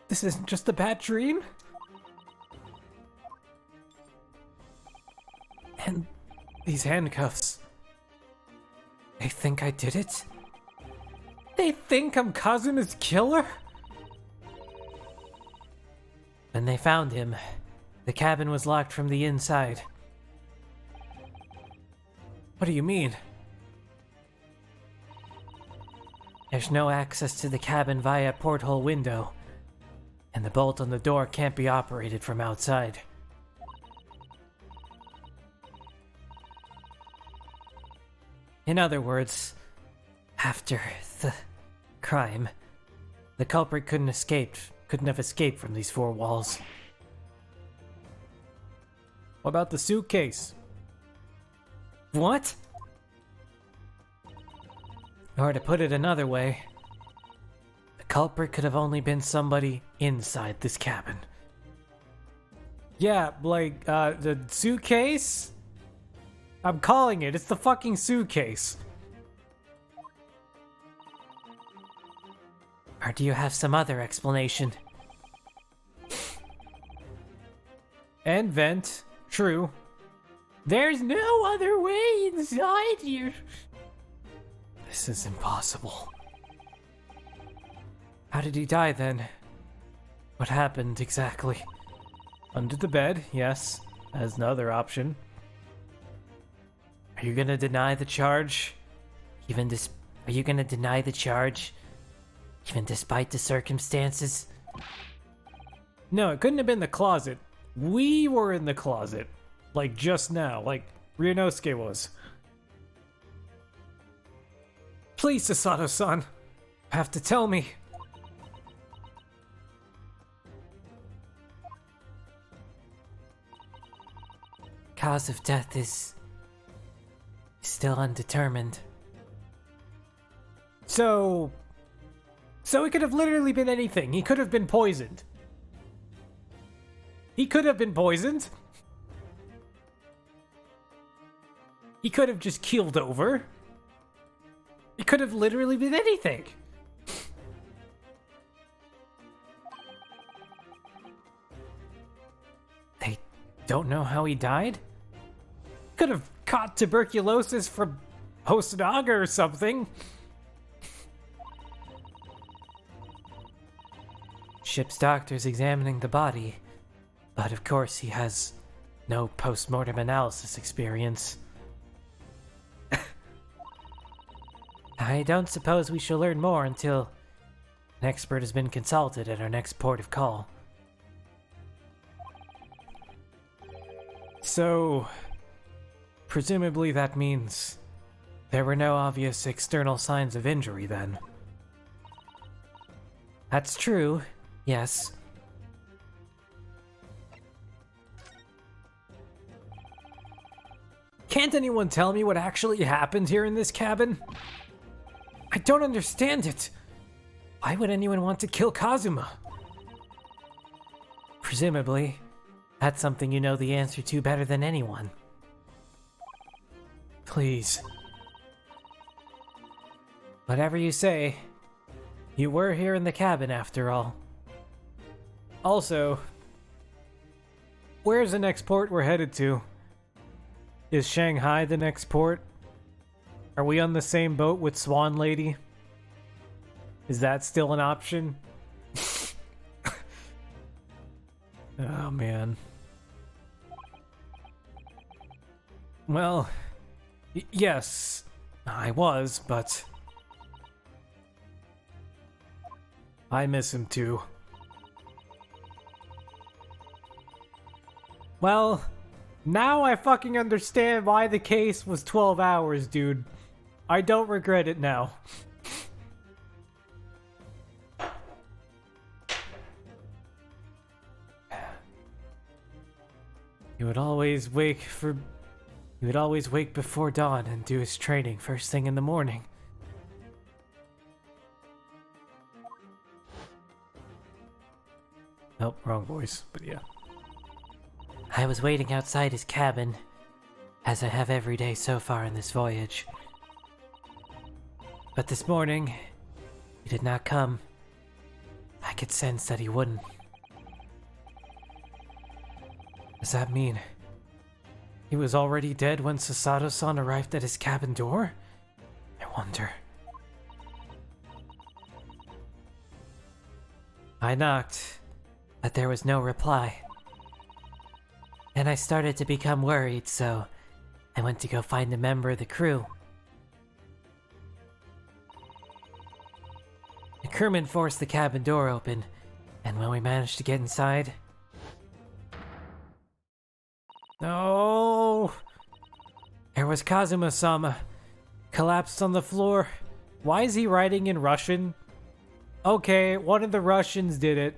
This isn't just a bad dream? And these handcuffs. They think I did it? They think I'm Kazuma's killer? When they found him, the cabin was locked from the inside. What do you mean? There's no access to the cabin via a porthole window, and the bolt on the door can't be operated from outside. In other words, after the crime, the culprit couldn't have escaped from these four walls. What about the suitcase? What? Or to put it another way, the culprit could have only been somebody inside this cabin. Yeah, like, the suitcase? I'm calling it. It's the fucking suitcase. Or do you have some other explanation? And vent. True. There's no other way inside here. This is impossible. How did he die then? What happened exactly? Under the bed, yes, as another option. Are you gonna deny the charge? Are you gonna deny the charge? Even despite the circumstances? No, it couldn't have been the closet. We were in the closet. Like just now, like Ryunosuke was. Please, Sasato-san. You have to tell me. Cause of death is still undetermined. So it could have literally been anything. He could have been poisoned. He could have been poisoned. He could have just keeled over. It could have literally been anything. They don't know how he died? Could have caught tuberculosis from Hosonaga or something. Ship's doctor's examining the body, but of course he has no post-mortem analysis experience. I don't suppose we shall learn more until an expert has been consulted at our next port of call. So, presumably that means there were no obvious external signs of injury then. That's true, yes. Can't anyone tell me what actually happened here in this cabin? I don't understand it. Why would anyone want to kill Kazuma? Presumably, that's something you know the answer to better than anyone. Please. Whatever you say, you were here in the cabin after all. Also, where's the next port we're headed to? Is Shanghai the next port? Are we on the same boat with Swan Lady? Is that still an option? Oh, man. Well, yes, I was, but I miss him too. Well, now I fucking understand why the case was 12 hours, dude. I don't regret it now. He would always wake before dawn and do his training first thing in the morning. Nope, wrong voice, but yeah. I was waiting outside his cabin, as I have every day so far in this voyage. But this morning, he did not come. I could sense that he wouldn't. Does that mean he was already dead when Susato-san arrived at his cabin door? I wonder. I knocked, but there was no reply. And I started to become worried, so I went to go find a member of the crew. The crewman forced the cabin door open, and when we managed to get inside... No! There was Kazuma-sama, collapsed on the floor. Why is he writing in Russian? Okay, one of the Russians did it.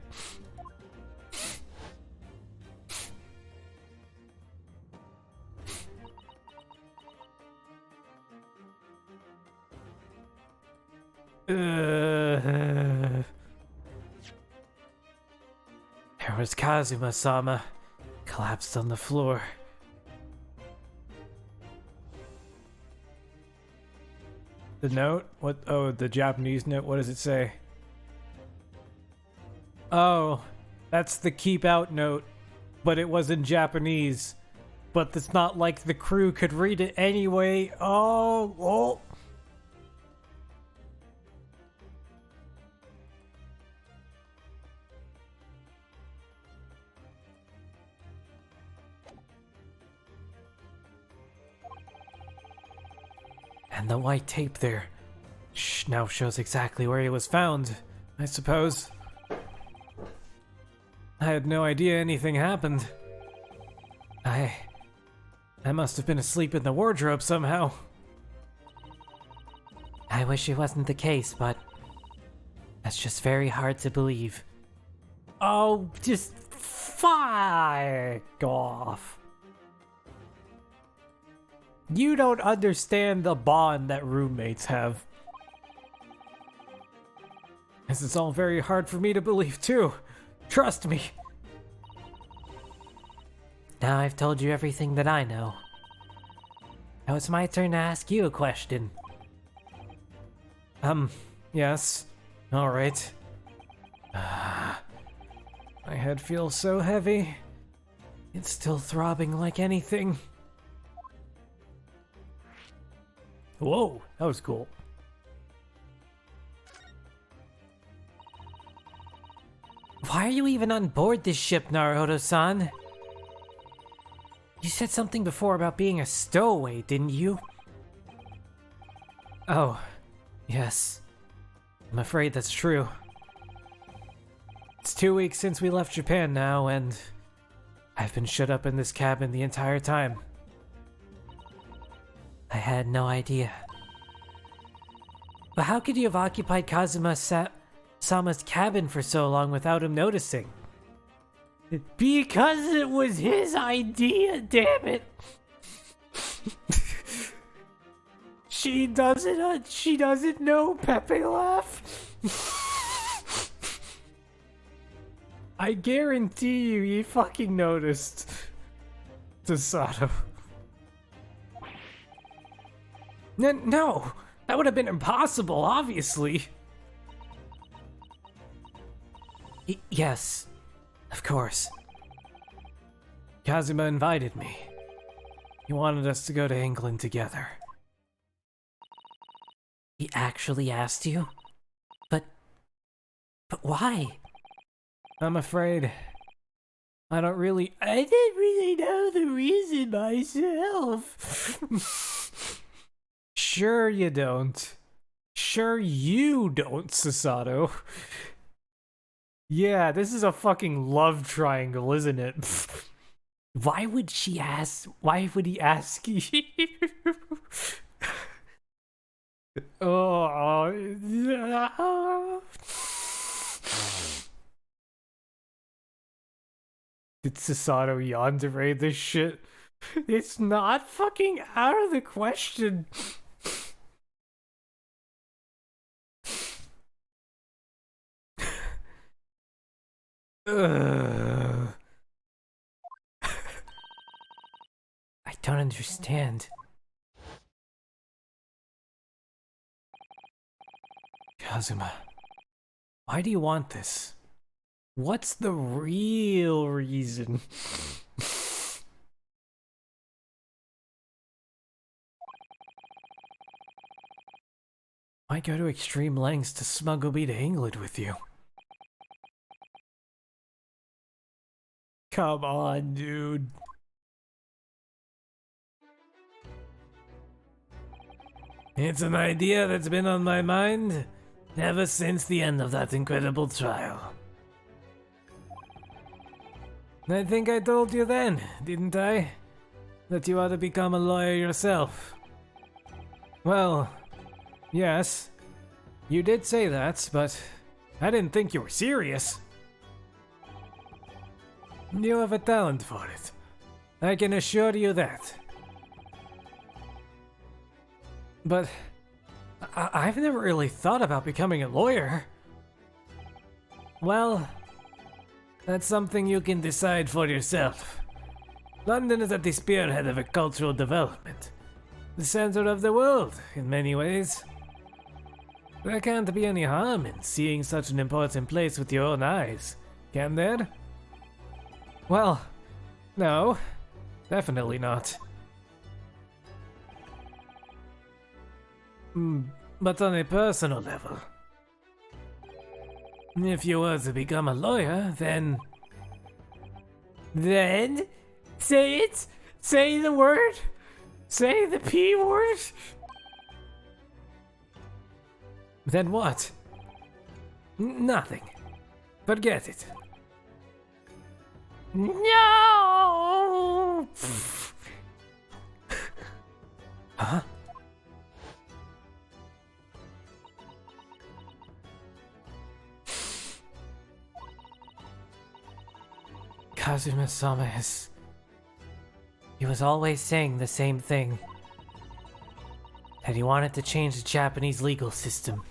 There was Kazuma-sama, collapsed on the floor. The note? What? Oh, the Japanese note. What does it say? Oh, that's the keep out note, but it was in Japanese. But it's not like the crew could read it anyway. Oh. And the white tape there now shows exactly where he was found, I suppose. I had no idea anything happened. I must have been asleep in the wardrobe somehow. I wish it wasn't the case, but that's just very hard to believe. Oh, just fuck off. You don't understand the bond that roommates have. This is all very hard for me to believe too. Trust me. Now I've told you everything that I know. Now it's my turn to ask you a question. Yes. Alright. My head feels so heavy. It's still throbbing like anything. Whoa, that was cool. Why are you even on board this ship, Naruto-san? You said something before about being a stowaway, didn't you? Oh, yes. I'm afraid that's true. It's 2 weeks since we left Japan now, and I've been shut up in this cabin the entire time. I had no idea. But how could you have occupied Kazuma-sama's cabin for so long without him noticing? Because it was his idea, damn it! She doesn't know, Pepe laugh. I guarantee you he fucking noticed. Susato. No, that would have been impossible, obviously. Yes, of course. Kazuma invited me. He wanted us to go to England together. He actually asked you? But why? I'm afraid I didn't really know the reason myself. Sure you don't. Sure you don't, Susato. Yeah, this is a fucking love triangle, isn't it? Why would he ask you? Oh. Did Sasato yandere this shit? It's not fucking out of the question. Ugh. I don't understand. Kazuma, why do you want this? What's the real reason? Why go to extreme lengths to smuggle me to England with you? Come on, dude. It's an idea that's been on my mind ever since the end of that incredible trial. I think I told you then, didn't I? That you ought to become a lawyer yourself. Well, yes. You did say that, but I didn't think you were serious. You have a talent for it. I can assure you that. But I've never really thought about becoming a lawyer. Well, that's something you can decide for yourself. London is at the spearhead of a cultural development. The center of the world, in many ways. There can't be any harm in seeing such an important place with your own eyes, can there? Well, no, definitely not. But on a personal level, if you were to become a lawyer, then... Then? Say it! Say the word! Say the P word! Then what? Nothing. Forget it. No! Huh? Kazuma-sama is... He was always saying the same thing. That he wanted to change the Japanese legal system.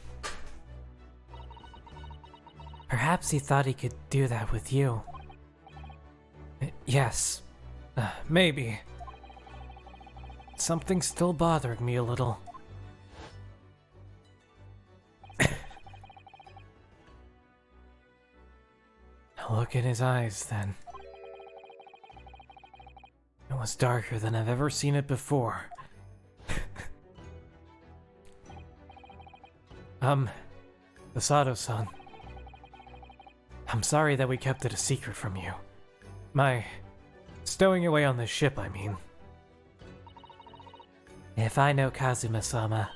Perhaps he thought he could do that with you. Yes. Maybe. Something's still bothering me a little. Look in his eyes, then. It was darker than I've ever seen it before. Sato-san. I'm sorry that we kept it a secret from you. My stowing away on this ship, I mean. If I know Kazuma-sama,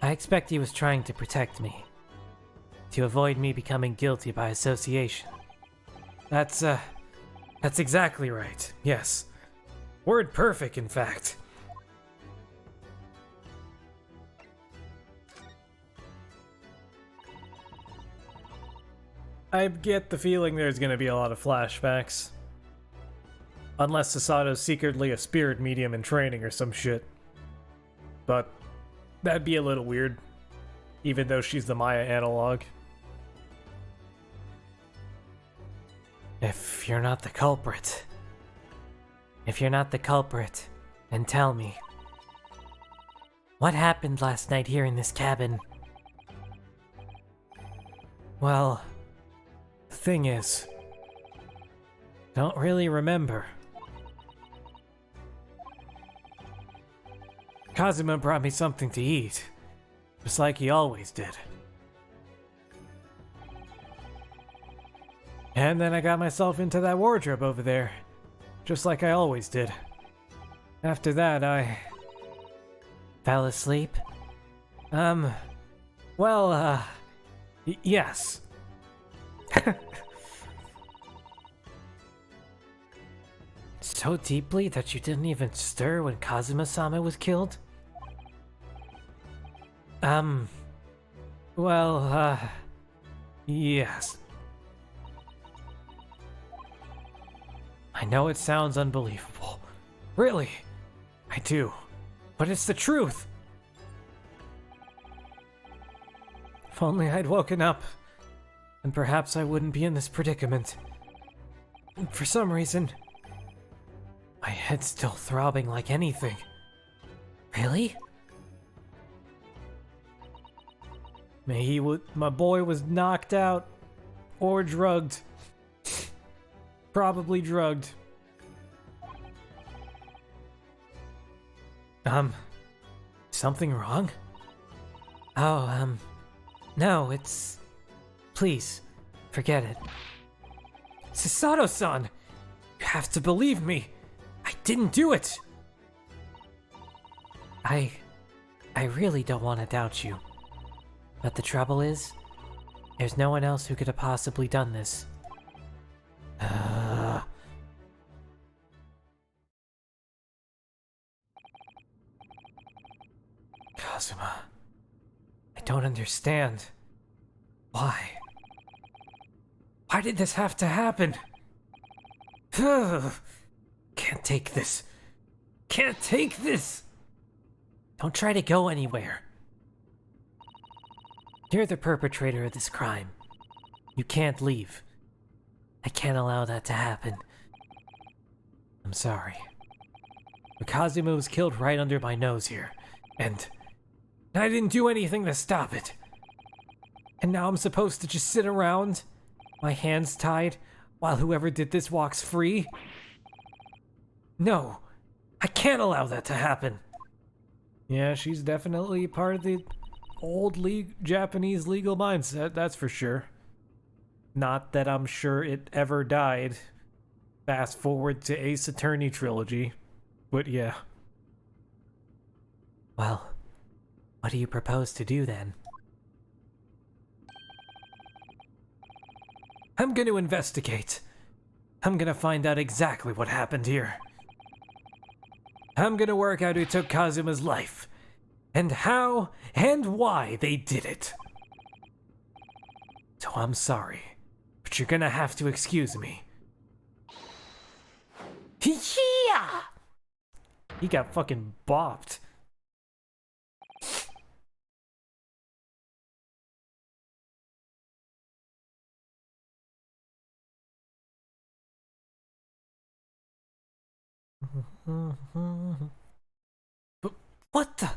I expect he was trying to protect me. To avoid me becoming guilty by association. That's exactly right. Yes. Word perfect, in fact. I get the feeling there's gonna be a lot of flashbacks. Unless Sasato's secretly a spirit medium in training or some shit. But that'd be a little weird. Even though she's the Maya analog. If you're not the culprit... If you're not the culprit, then tell me. What happened last night here in this cabin? Well, the thing is, don't really remember. Kazuma brought me something to eat, just like he always did. And then I got myself into that wardrobe over there, just like I always did. After that, I Fell asleep? well, yes. So deeply that you didn't even stir when Kazuma-sama was killed? Well, yes. I know it sounds unbelievable. Really, I do. But it's the truth. If only I'd woken up, then perhaps I wouldn't be in this predicament. For some reason, my head's still throbbing like anything. Really? My boy was knocked out or drugged. Probably drugged. Something wrong? Oh, no, it's... Please, forget it. Sasato-san! You have to believe me! I didn't do it! I really don't want to doubt you. But the trouble is, there's no one else who could have possibly done this. Kazuma, I don't understand. Why? Why did this have to happen? Can't take this. Can't take this! Don't try to go anywhere. You're the perpetrator of this crime. You can't leave. I can't allow that to happen. I'm sorry. But Kazuma was killed right under my nose here, and I didn't do anything to stop it. And now I'm supposed to just sit around, my hands tied, while whoever did this walks free? No, I can't allow that to happen. Yeah, she's definitely part of the old Japanese legal mindset, that's for sure. Not that I'm sure it ever died. Fast forward to Ace Attorney trilogy. But yeah. Well, what do you propose to do then? I'm gonna investigate. I'm gonna find out exactly what happened here. I'm gonna work out who took Kazuma's life, and how and why they did it. So I'm sorry, but you're gonna have to excuse me. Yeah! He got fucking bopped. What the?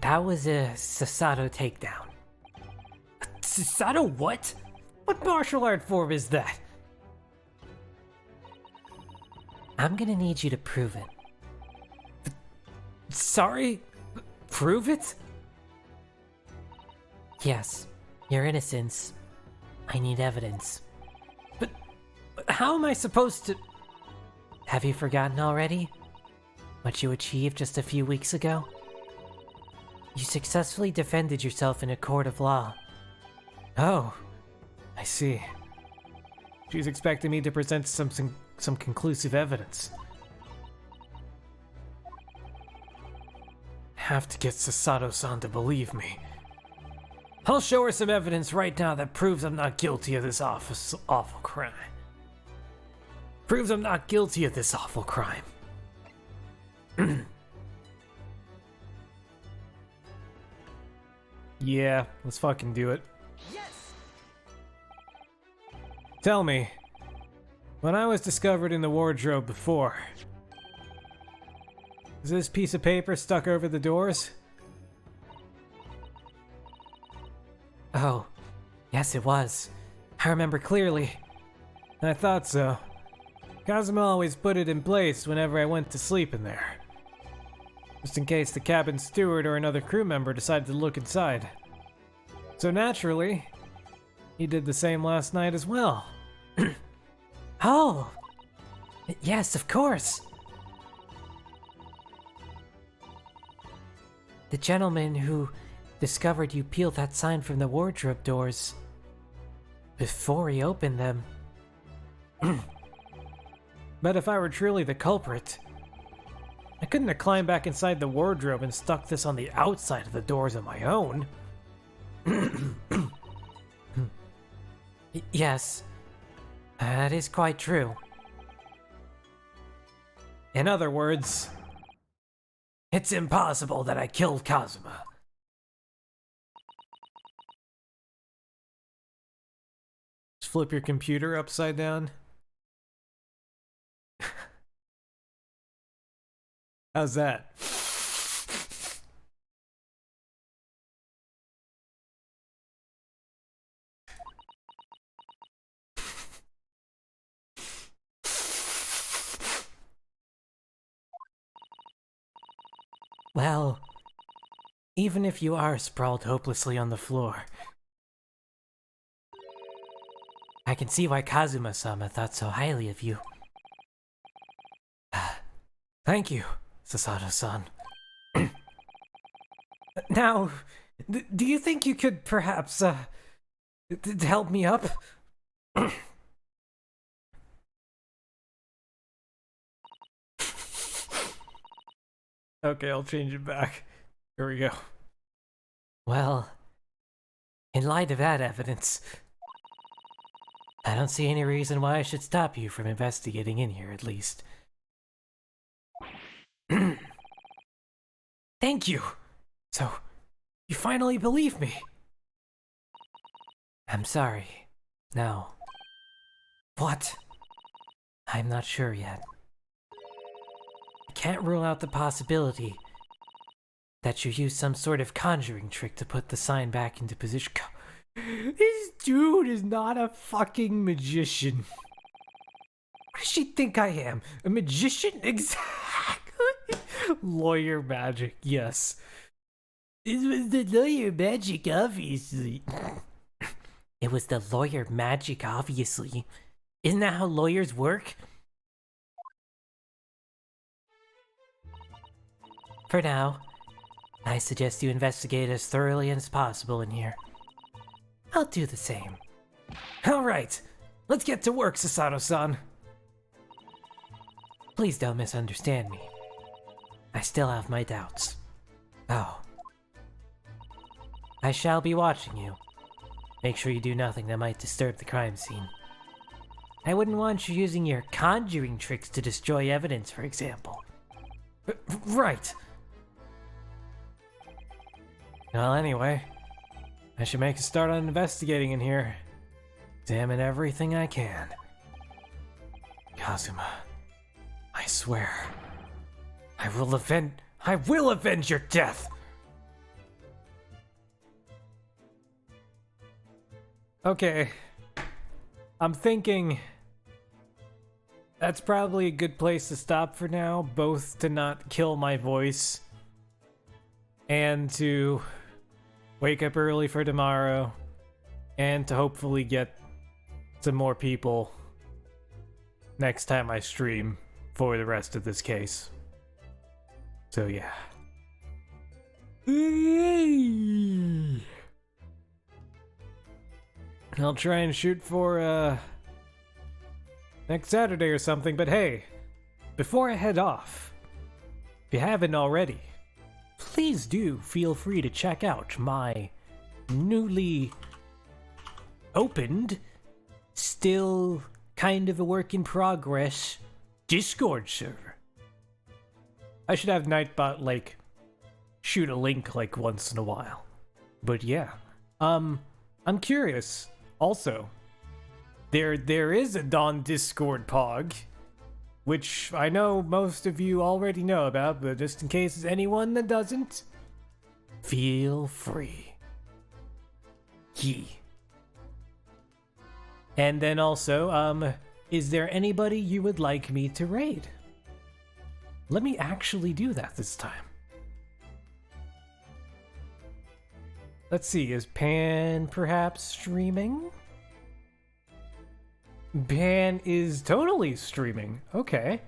That was a Sasato takedown. Sasato what? What martial art form is that? I'm gonna need you to prove it. Sorry? Prove it? Yes, your innocence. I need evidence. But how am I supposed to... Have you forgotten already? What you achieved just a few weeks ago? You successfully defended yourself in a court of law. Oh, I see. She's expecting me to present some conclusive evidence. Have to get Sasato-san to believe me. I'll show her some evidence right now that proves I'm not guilty of this awful crime. Proves I'm not guilty of this awful crime. Yeah, let's fucking do it. Yes! Tell me, when I was discovered in the wardrobe before, is this piece of paper stuck over the doors? Oh, yes it was. I remember clearly. I thought so. Kazuma always put it in place whenever I went to sleep in there. Just in case the cabin steward or another crew member decided to look inside. So naturally, he did the same last night as well. Oh! Yes, of course! The gentleman who discovered you peeled that sign from the wardrobe doors before he opened them. But if I were truly the culprit, I couldn't have climbed back inside the wardrobe and stuck this on the outside of the doors on my own. Yes, That is quite true. In other words, It's impossible that I killed Kazuma. just flip your computer upside down. How's that? Well, even if you are sprawled hopelessly on the floor, I can see why Kazuma-sama thought so highly of you. Thank you, Sasato-san. Now, do you think you could perhaps, help me up? Okay, I'll change it back. Here we go. Well, in light of that evidence, I don't see any reason why I should stop you from investigating in here, at least. Thank you! So, you finally believe me? I'm sorry. No. What? I'm not sure yet. I can't rule out the possibility that you used some sort of conjuring trick to put the sign back into position. This dude is not a fucking magician. What does she think I am? A magician? Exactly. Lawyer magic, yes. It was the lawyer magic, obviously. It was the lawyer magic, obviously. Isn't that how lawyers work? For now, I suggest you investigate as thoroughly as possible in here. I'll do the same. Alright, let's get to work, Sasato-san. Please don't misunderstand me. I still have my doubts. Oh. I shall be watching you. Make sure you do nothing that might disturb the crime scene. I wouldn't want you using your conjuring tricks to destroy evidence, for example. Right. Well, anyway, I should make a start on investigating in here. Examine everything I can. Kazuma, I swear, I will avenge your death! Okay, I'm thinking that's probably a good place to stop for now, both to not kill my voice and to wake up early for tomorrow and to hopefully get some more people next time I stream for the rest of this case. So yeah. I'll try and shoot for next Saturday or something, but hey, before I head off, if you haven't already, please do feel free to check out my newly opened, still kind of a work in progress, Discord server. I should have Nightbot, like, shoot a link, like, once in a while. But yeah. I'm curious, also. There is a Dawn Discord Pog, which I know most of you already know about, but just in case there's anyone that doesn't, feel free. Yee. And then also, is there anybody you would like me to raid? Let me actually do that this time. Let's see, is Pan perhaps streaming? Pan is totally streaming. Okay.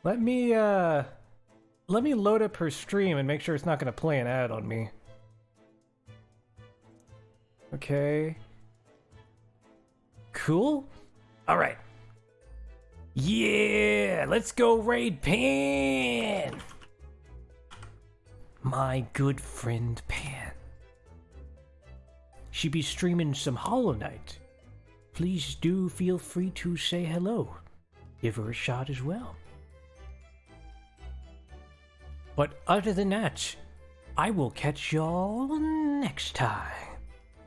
Let me load up her stream and make sure it's not gonna play an ad on me. Okay. Cool. All right. Yeah, let's go raid Pan. My good friend Pan. She be streaming some Hollow Knight please do feel free to say hello. Give her a shot as well. But other than that, I will catch y'all next time.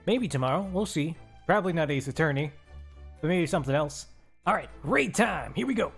Maybe tomorrow, we'll see. Probably not Ace Attorney, but maybe something else. Alright, raid time, here we go.